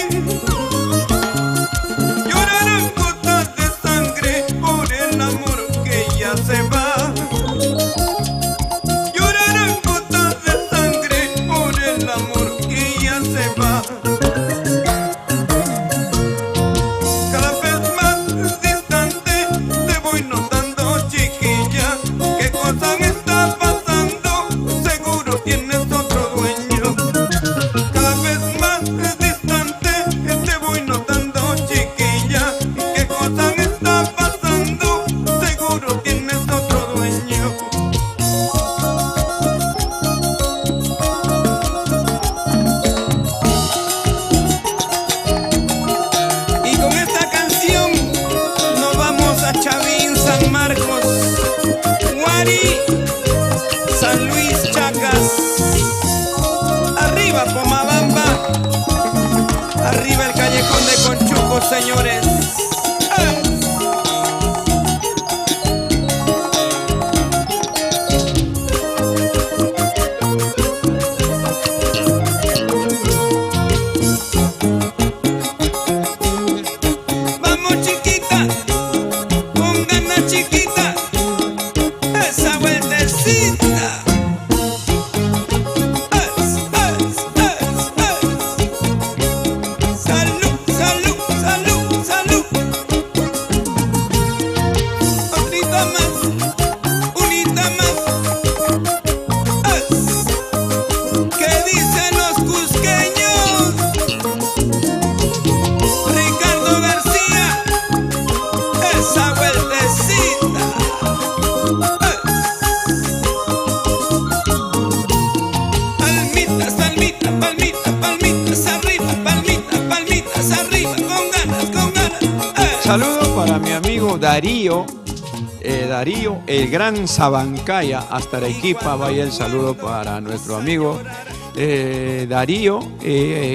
Llorarán gotas de sangre por el amor que ya se va. Llorarán gotas de sangre por el amor que ya se va. Cada vez más distante te voy notando, chiquilla, qué cosa me está pasando, seguro tienes otro dueño. Cada vez más distante te voy notando, chiquilla, qué cosa me está pasando, seguro tienes otro dueño. Y con esta canción nos vamos a Chavín, San Marcos, Guari, San Luis, Chacas. Arriba Pomabamba, arriba el callejón de Conchuco, señores. Vamos, chiquita, con ganas, chiquita, esa vueltecita. Salud, salud, salud, salud. Otrita más, unita más. ¿Qué dicen los cusqueños? Ricardo García, esa vueltecita. Palmitas, palmitas, palmitas, palmitas arriba, palmitas, palmitas arriba, con ganas, con ganas. Saludos para mi amigo Darío, Darío, el gran Sabancaya, hasta Arequipa. Vaya el saludo para nuestro amigo Darío.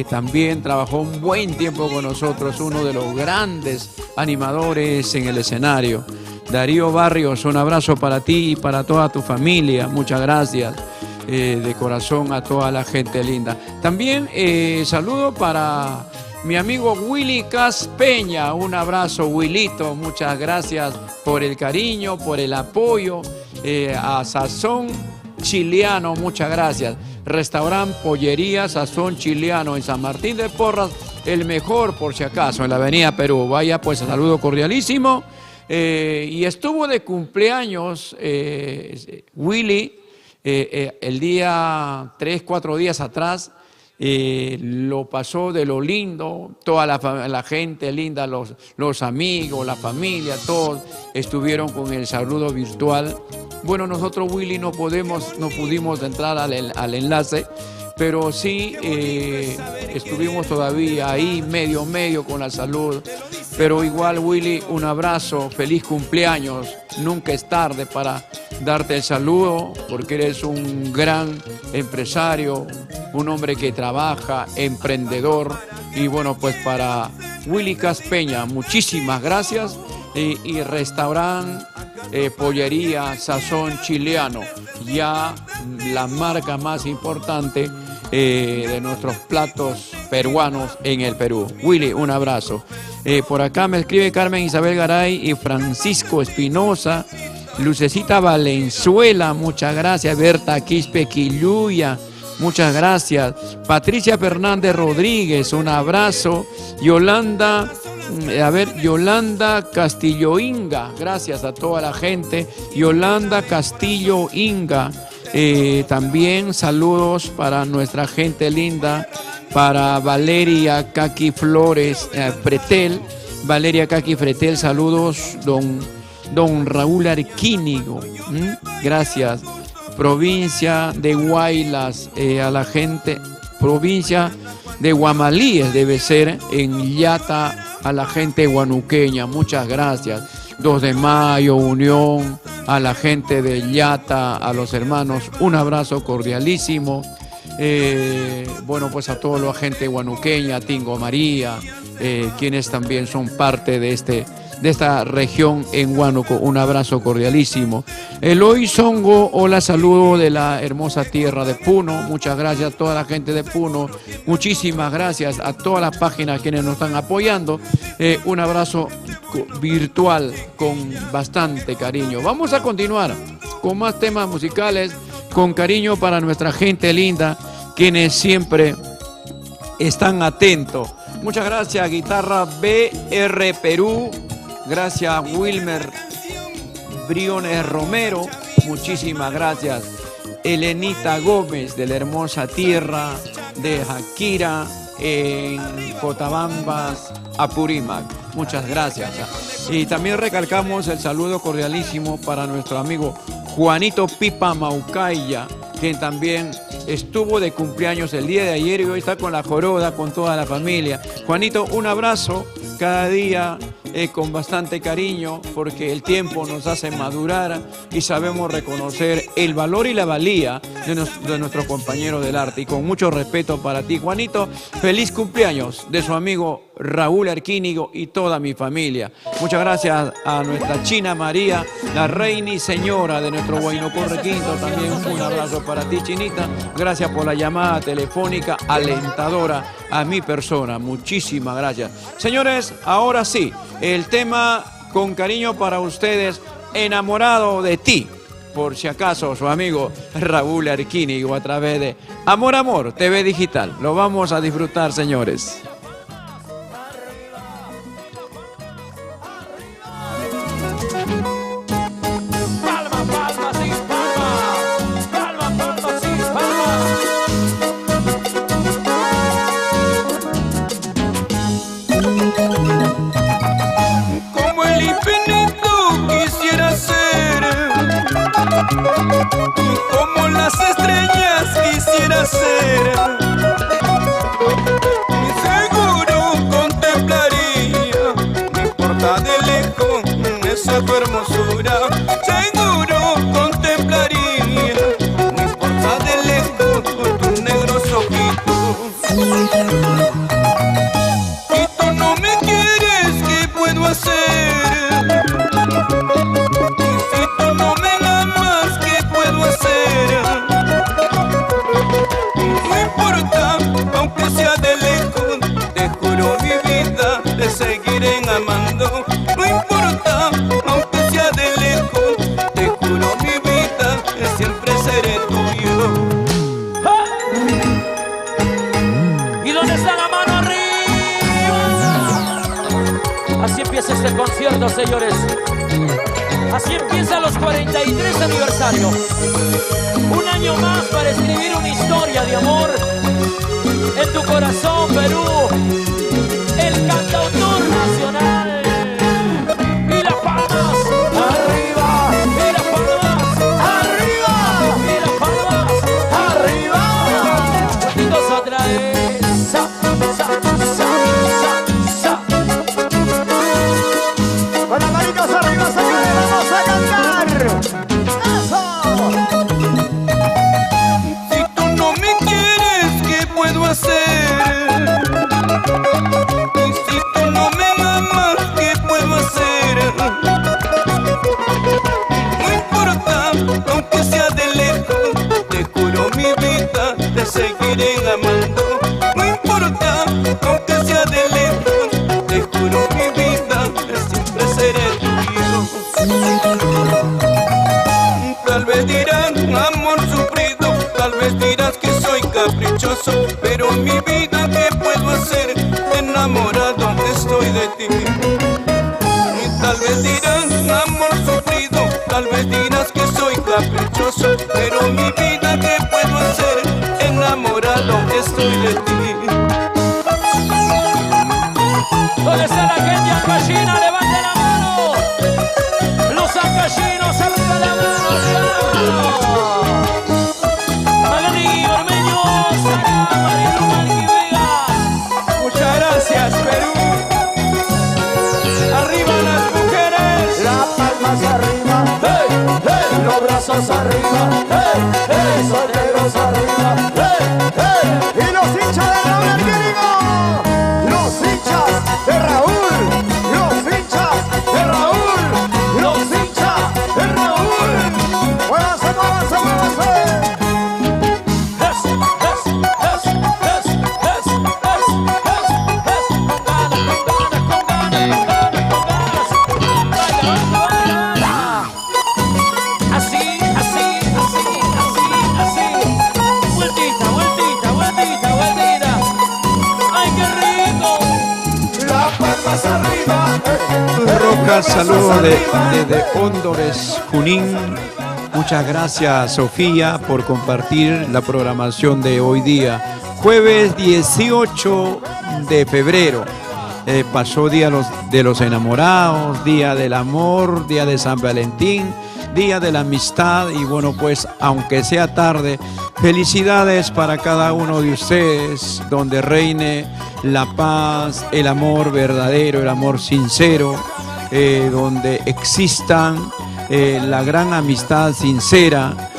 También trabajó un buen tiempo con nosotros, uno de los grandes animadores en el escenario. Darío Barrios, un abrazo para ti y para toda tu familia. Muchas gracias de corazón a toda la gente linda. También saludo para mi amigo Willy Caspeña. Un abrazo, Willito. Muchas gracias por el cariño, por el apoyo. A Sazón Chileano, muchas gracias. Restaurante Pollería Sazón Chileano en San Martín de Porras, el mejor por si acaso, en la avenida Perú. Vaya pues, saludo cordialísimo. Y estuvo de cumpleaños Willy el día 3, 4 días atrás. lo pasó de lo lindo, toda la gente linda, los amigos, la familia, todos estuvieron con el saludo virtual. Bueno, nosotros, Willy, no pudimos entrar al enlace, pero sí estuvimos todavía ahí medio con la salud. Pero igual, Willy, un abrazo, feliz cumpleaños. Nunca es tarde para darte el saludo, porque eres un gran empresario, un hombre que trabaja, emprendedor. Y bueno, pues para Willy Caspeña, muchísimas gracias. Y restaurante, pollería, Sazón Chileano, ya la marca más importante de nuestros platos peruanos en el Perú. Willy, un abrazo. Por acá me escribe Carmen Isabel Garay y Francisco Espinosa, Lucecita Valenzuela, muchas gracias. Berta Quispe Quilluya, muchas gracias. Patricia Fernández Rodríguez, un abrazo. Yolanda Castillo Inga, gracias a toda la gente. Yolanda Castillo Inga, también saludos para nuestra gente linda, para Valeria Caqui Flores Fretel. Valeria Caqui Fretel, saludos, don Raúl Arquínigo, gracias. Provincia de Huaylas, a la gente, provincia de Guamalíes debe ser, en Yata, a la gente guanuqueña, muchas gracias. 2 de Mayo, Unión, a la gente de Yata, a los hermanos, un abrazo cordialísimo. Bueno, pues a toda la gente guanuqueña, Tingo María, quienes también son parte de esta región en Huánuco, un abrazo cordialísimo. Eloy Songo, hola, saludo de la hermosa tierra de Puno, muchas gracias a toda la gente de Puno, muchísimas gracias a todas las páginas quienes nos están apoyando, un abrazo virtual con bastante cariño. Vamos a continuar con más temas musicales, con cariño para nuestra gente linda, quienes siempre están atentos. Muchas gracias, Guitarra BR Perú. Gracias, Wilmer Briones Romero. Muchísimas gracias. Elenita Gómez, de la hermosa tierra de Jaquira, en Cotabambas, Apurímac. Muchas gracias. Y también recalcamos el saludo cordialísimo para nuestro amigo Juanito Pipa Maucaya, quien también estuvo de cumpleaños el día de ayer y hoy está con la joroda, con toda la familia. Juanito, un abrazo cada día con bastante cariño, porque el tiempo nos hace madurar y sabemos reconocer el valor y la valía de nuestros compañeros del arte. Y con mucho respeto para ti, Juanito, feliz cumpleaños de su amigo Raúl Arquínigo y toda mi familia. Muchas gracias a nuestra China María, la reina y señora de nuestro Huayno Requinto. También un abrazo para ti, Chinita. Gracias por la llamada telefónica alentadora a mi persona. Muchísimas gracias. Señores, ahora sí, el tema con cariño para ustedes, Enamorado de ti. Por si acaso, su amigo Raúl Arquínigo a través de Amor Amor TV Digital. Lo vamos a disfrutar, señores. Como las estrellas quisiera ser, seguro contemplaría, no importa de lejos esa tu hermosura, seguro contemplaría, no importa de lejos con tus negros ojitos. Y tú no me quieres, ¿qué puedo hacer? Aunque sea de lejos, te juro mi vida, te seguiré amando. No importa, aunque sea de lejos, te juro mi vida, que siempre seré tuyo. ¿Y dónde está la mano arriba? Así empieza este concierto, señores. Así empieza los 43 aniversario. Un año más para escribir una historia de amor en tu corazón, Perú, el cantautor nacional. Y las palmas, Arriba, y las palmas, arriba, y las palmas. arriba. Juntitos otra vez. Sa, sa, sa, sa, sa. Con las manitos arriba, señores, vamos a cantar. ¡Eso! Si tú no me quieres, ¿qué puedo hacer? Y si tú no me amas, ¿qué puedo hacer? No importa, aunque sea de lejos, te juro mi vida, te seguiré amando. No importa, aunque sea de lejos, te juro mi vida, que siempre seré tuyo. Tal vez dirán amor sufrido, tal vez dirás que soy caprichoso, pero mi vida, ¿qué puedo hacer? Enamorado estoy de ti. Y tal vez dirán amor sufrido, tal vez dirás que soy caprichoso, pero mi vida, ¿qué puedo hacer? Enamorado estoy de ti. ¿Dónde está la gente ancashina? ¡Levante la mano! Los ancashinos, arriba la mano. Maganí, Ormeño, Saca, Marilu, Malquivega. Muchas gracias, Perú. Arriba las mujeres. Las palmas arriba, ¡Hey, hey! los brazos arriba, hey, hey, solteros arriba, hey, hey. Y los hinchas de Raúl Arquínigo, los hinchas de Raúl, los hinchas de Raúl, los hinchas de Raúl. Muévanse, muévanse, muévanse. ¡Es, es, es, es, es, es! Con ganas, con ganas, con ganas, con ganas. Baila, baila, baila. Así, así, así, así, así. Vueltita, vueltita, vueltita, vueltita. ¡Ay, qué rico! Las palmas arriba, Rojas, saludos desde Hóndores, Junín. Muchas gracias, Sofía, por compartir la programación de hoy día. Jueves 18 de febrero. Pasó Día de los Enamorados, Día del Amor, Día de San Valentín, Día de la Amistad. Y bueno, pues aunque sea tarde, felicidades para cada uno de ustedes, donde reine la paz, el amor verdadero, el amor sincero, donde existan la gran amistad sincera,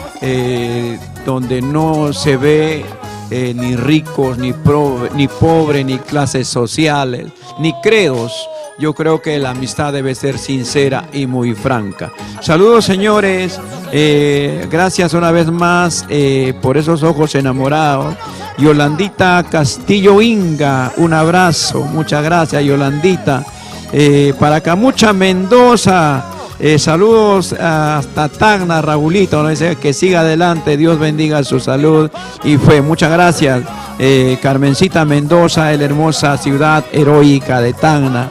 donde no se ve ni ricos, ni pobres, ni clases sociales, ni credos. Yo creo que la amistad debe ser sincera y muy franca. Saludos, señores. Gracias una vez más por esos ojos enamorados. Yolandita Castillo Inga, un abrazo. Muchas gracias, Yolandita. Para Camucha Mendoza, saludos hasta Tacna, Raulito, ¿no? Dice que siga adelante, Dios bendiga su salud y fe. Muchas gracias, Carmencita Mendoza, la hermosa ciudad heroica de Tacna.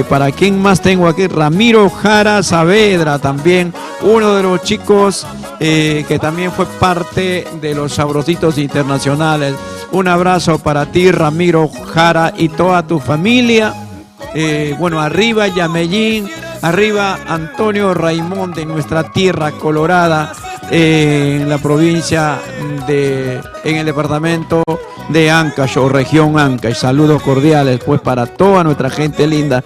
Para quién más tengo aquí, Ramiro Jara Saavedra, también uno de los chicos que también fue parte de los Sabrositos Internacionales. Un abrazo para ti, Ramiro Jara, y toda tu familia. Bueno, arriba Yamellín, arriba Antonio Raimón de nuestra tierra colorada, en la provincia en el departamento de Ancash o región Ancash. Saludos cordiales pues para toda nuestra gente linda.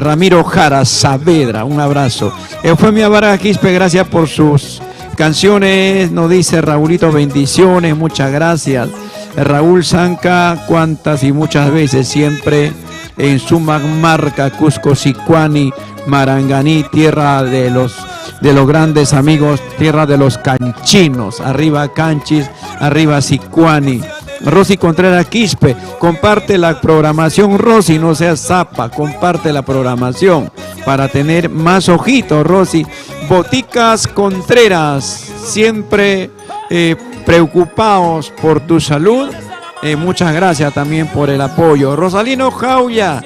Ramiro Jara Saavedra, un abrazo. Eufemia Vargas Quispe, gracias por sus canciones, nos dice Raulito, bendiciones, muchas gracias. Raúl Zanca, cuántas y muchas veces, siempre en Sumamarca, Cusco, Sicuani, Maranganí, tierra de los grandes amigos, tierra de los canchinos. Arriba Canchis, arriba Sicuani. Rosy Contreras Quispe, comparte la programación, Rosy, no seas zapa, comparte la programación para tener más ojitos, Rosy. Boticas Contreras, siempre preocupados por tu salud. Muchas gracias también por el apoyo. Rosalino Jauya,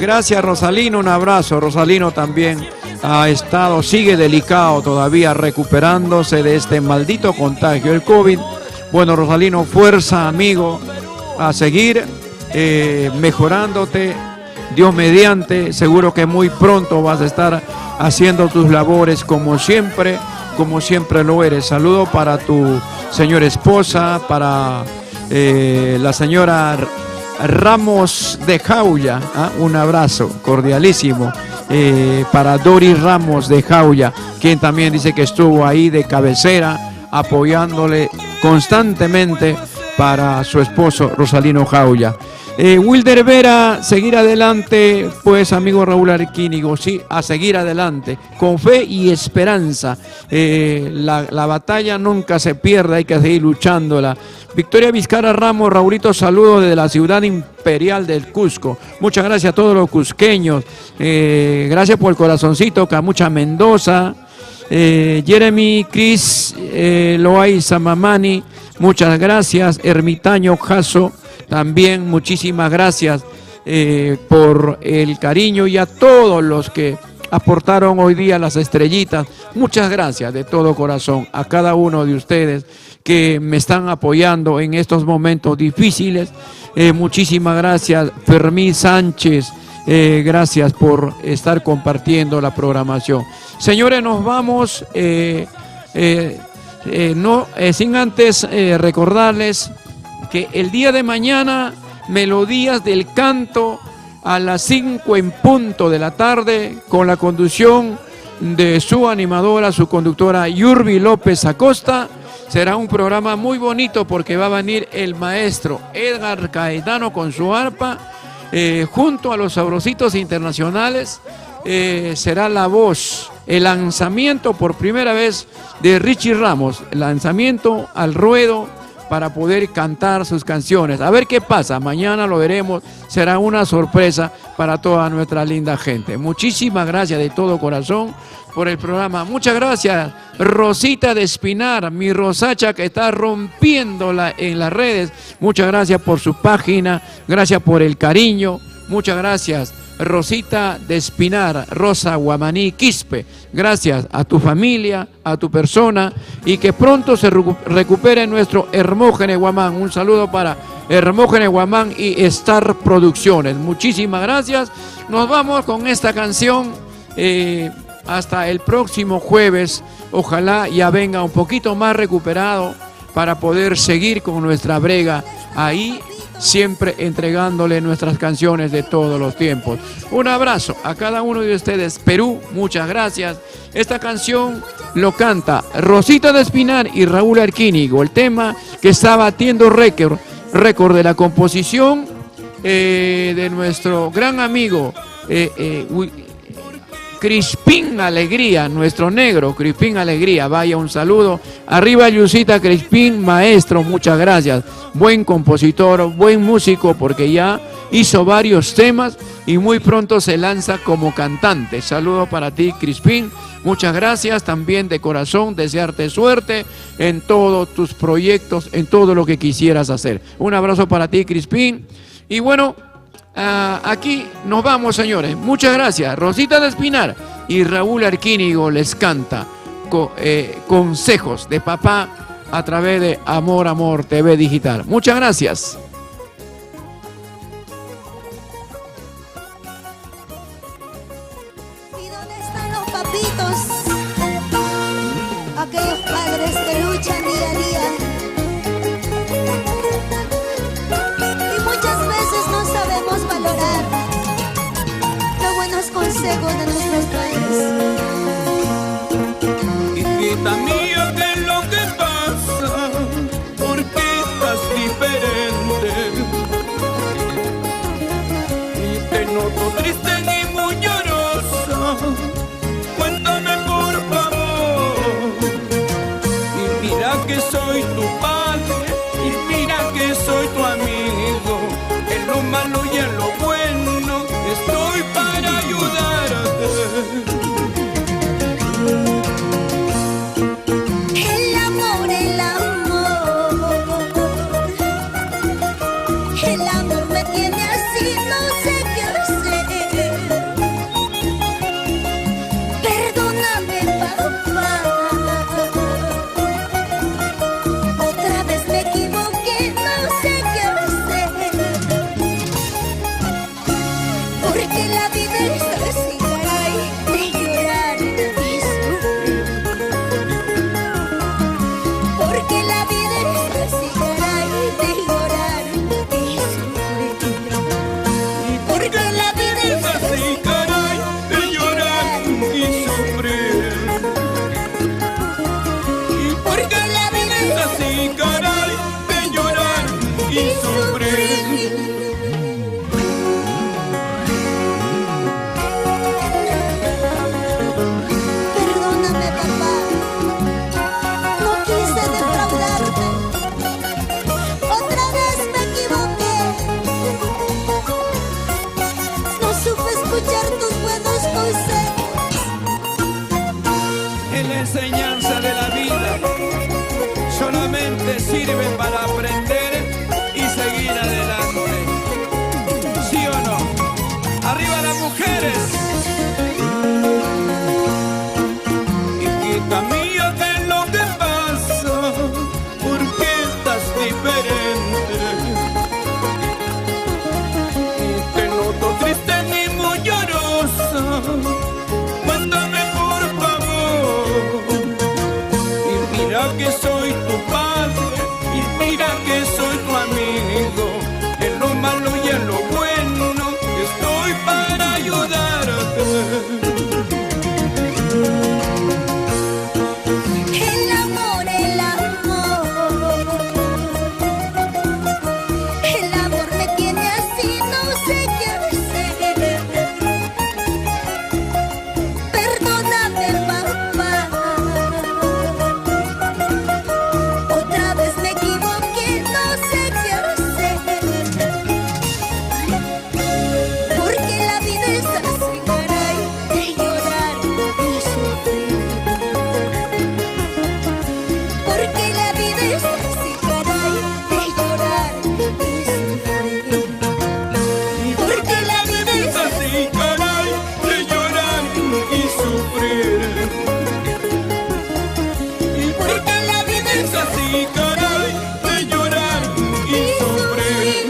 gracias Rosalino, un abrazo. Rosalino también ha estado, sigue delicado todavía, recuperándose de este maldito contagio, el COVID. Bueno, Rosalino, fuerza, amigo. a seguir mejorándote. Dios mediante, seguro que muy pronto vas a estar haciendo tus labores como siempre lo eres. Saludo para tu señora esposa, para la señora Ramos de Jauya, un abrazo cordialísimo para Dori Ramos de Jauya, quien también dice que estuvo ahí de cabecera apoyándole constantemente para su esposo Rosalino Jauya. Wilder Vera, seguir adelante, pues amigo Raúl Arquínigo, sí, a seguir adelante, con fe y esperanza. La batalla nunca se pierde, hay que seguir luchándola. Victoria Vizcara Ramos, Raulito, saludos desde la ciudad imperial del Cusco. Muchas gracias a todos los cusqueños, gracias por el corazoncito, Camucha Mendoza, Jeremy, Cris, Loaiza Mamani, muchas gracias, Ermitaño Jaso. También muchísimas gracias por el cariño y a todos los que aportaron hoy día las estrellitas. Muchas gracias de todo corazón a cada uno de ustedes que me están apoyando en estos momentos difíciles. Muchísimas gracias, Fermín Sánchez. Gracias por estar compartiendo la programación. Señores, nos vamos. Sin antes recordarles que el día de mañana, Melodías del Canto a las 5 en punto de la tarde, con la conducción de su animadora, su conductora Yurbi López Acosta. Será un programa muy bonito porque va a venir el maestro Edgar Caetano con su arpa, junto a los Sabrositos Internacionales. Será la voz, el lanzamiento por primera vez de Richie Ramos, el lanzamiento al ruedo para poder cantar sus canciones. A ver qué pasa, mañana lo veremos, será una sorpresa para toda nuestra linda gente. Muchísimas gracias de todo corazón por el programa. Muchas gracias, Rosita de Espinar, mi Rosacha que está rompiéndola en las redes. Muchas gracias por su página, gracias por el cariño, muchas gracias. Rosita de Espinar, Rosa Guamaní Quispe, gracias a tu familia, a tu persona, y que pronto se recupere nuestro Hermógenes Guamán. Un saludo para Hermógenes Guamán y Star Producciones. Muchísimas gracias. Nos vamos con esta canción hasta el próximo jueves. Ojalá ya venga un poquito más recuperado para poder seguir con nuestra brega ahí, siempre entregándole nuestras canciones de todos los tiempos. Un abrazo a cada uno de ustedes. Perú, muchas gracias. Esta canción lo canta Rosita de Espinar y Raúl Arquínigo. El tema que está batiendo récord de la composición de nuestro gran amigo Crispín Alegría, nuestro negro Crispín Alegría. Vaya, un saludo. Arriba Yusita Crispín, maestro, muchas gracias. Buen compositor, buen músico, porque ya hizo varios temas y muy pronto se lanza como cantante. Saludo para ti, Crispín. Muchas gracias también de corazón, desearte suerte en todos tus proyectos, en todo lo que quisieras hacer. Un abrazo para ti, Crispín. Y bueno, aquí nos vamos, señores. Muchas gracias. Rosita de Espinar y Raúl Arquínigo les canta consejos de papá a través de Amor TV Digital. Muchas gracias. ¿Y dónde están los papitos? Aquellos padres que luchan día a día. Y muchas veces no sabemos valorar los buenos consejos de nuestros padres. Hijita mía, ¿qué es lo que pasa? ¿Por qué estás diferente? Y te noto triste y muy llorosa. Cuéntame por favor. Y mira que soy tu padre, y mira que soy tu amigo. En lo malo y en lo bueno estoy para ayudarte. El amor, el amor me tiene así, no sé qué hacer. enseñanza de la vida solamente sirve para aprender y seguir adelante. ¿Sí o no? ¡Arriba las mujeres! Hijita mía, ¿qué es lo que pasa? ¿Por qué estás diferente? Y te noto triste ni muy llorosa. Cuéntame por favor. Y mira que soy tu padre, y mira que soy tu amigo. En lo malo y en lo bueno estoy para ayudarte. El amor, el amor. El amor me tiene así, no sé qué hacer. Perdóname, papá. Otra vez me equivoqué, no sé qué hacer. Porque la vida es así, caray, de llorar y sufrir. Porque la vida es así, caray, de llorar y sufrir. Porque la vida es así, caray, de llorar y sufrir. Y porque la vida es así, caray, de llorar y sufrir.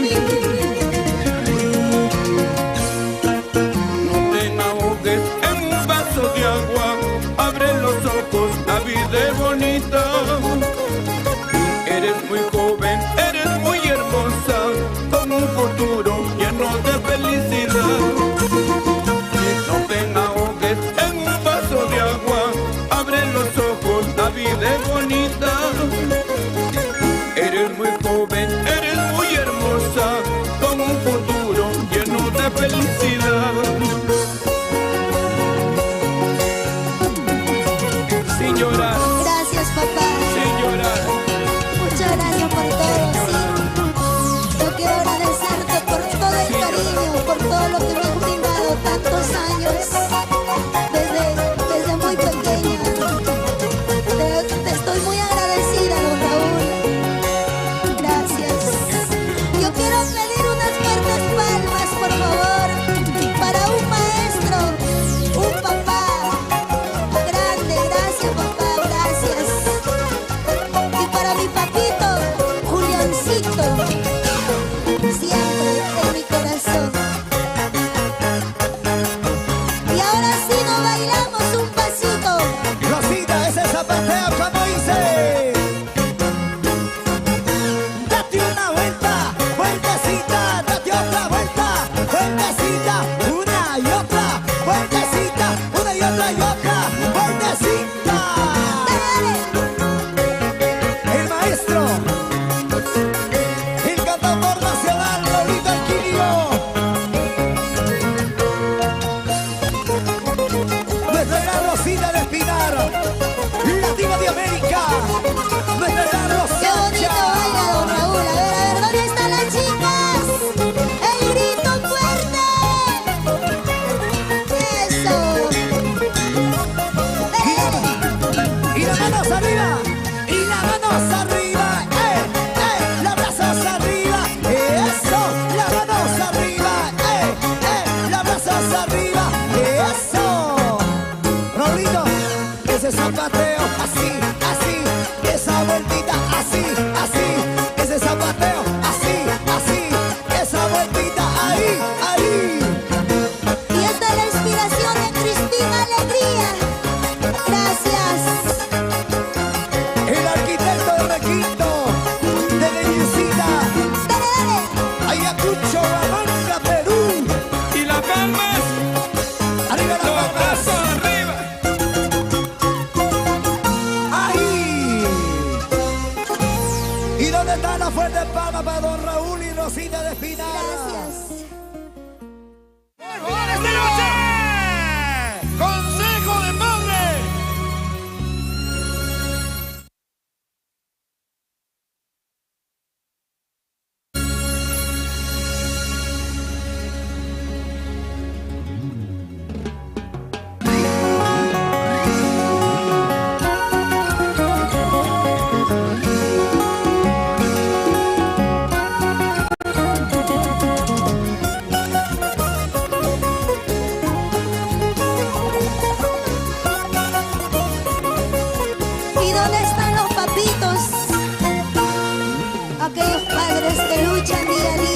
No te ahogues en un vaso de agua, abre los ojos, la vida es bonita. Eres muy joven, eres muy hermosa, con un futuro lleno de felicidad. No te ahogues en un vaso de agua, abre los ojos, la vida es bonita. Eres muy joven, eres muy hermosa, con un futuro lleno de felicidad. Sin llorar, Gracias, papá. sin llorar. Muchas gracias por todo, sí. Yo quiero agradecerte por todo el cariño, por todo lo que me has brindado tantos años, desde muy pequeña. Te estoy muy agradecida, don Raúl. Gracias. Yo quiero pedir unas fuertes palmas, por favor, para un maestro, un papá grande. Gracias, papá, gracias. Y para mi papito, Juliancito, siempre en mi corazón. Y ahora sí nos bailamos un pasito. Rosita, ese zapateo como dice. Date una vuelta, vueltecita, date otra vuelta, vueltecita, una y otra, vueltecita, una y otra y otra, vueltecita. El maestro, el cantautor nacional, Lolito Alquilio. Nuestra gran Rosita del Espinar, la diva de América, nuestra gran Qué bonito baila, don Raúl. A ver, ¿dónde están las chicas? ¡El grito fuerte! ¡Eso! Y las manos arriba, y las manos arriba, las brazos arriba, eso, las manos arriba, las brazos arriba, eso. Rolito, ese zapateo, así, así, esa vueltita, así, así, ese zapateo, así, así, esa vueltita, ahí, ahí. Y esta es la inspiración de Cristina Alegría. Gracias. El arquitecto de Requinto, de Bellicita, Dale, dale. Ayacucho, Huamanga, Perú. Y las palmas, Arriba las los palmas. brazos arriba. Ahí. ¿dónde están los papitos? Aquellos padres que luchan día a día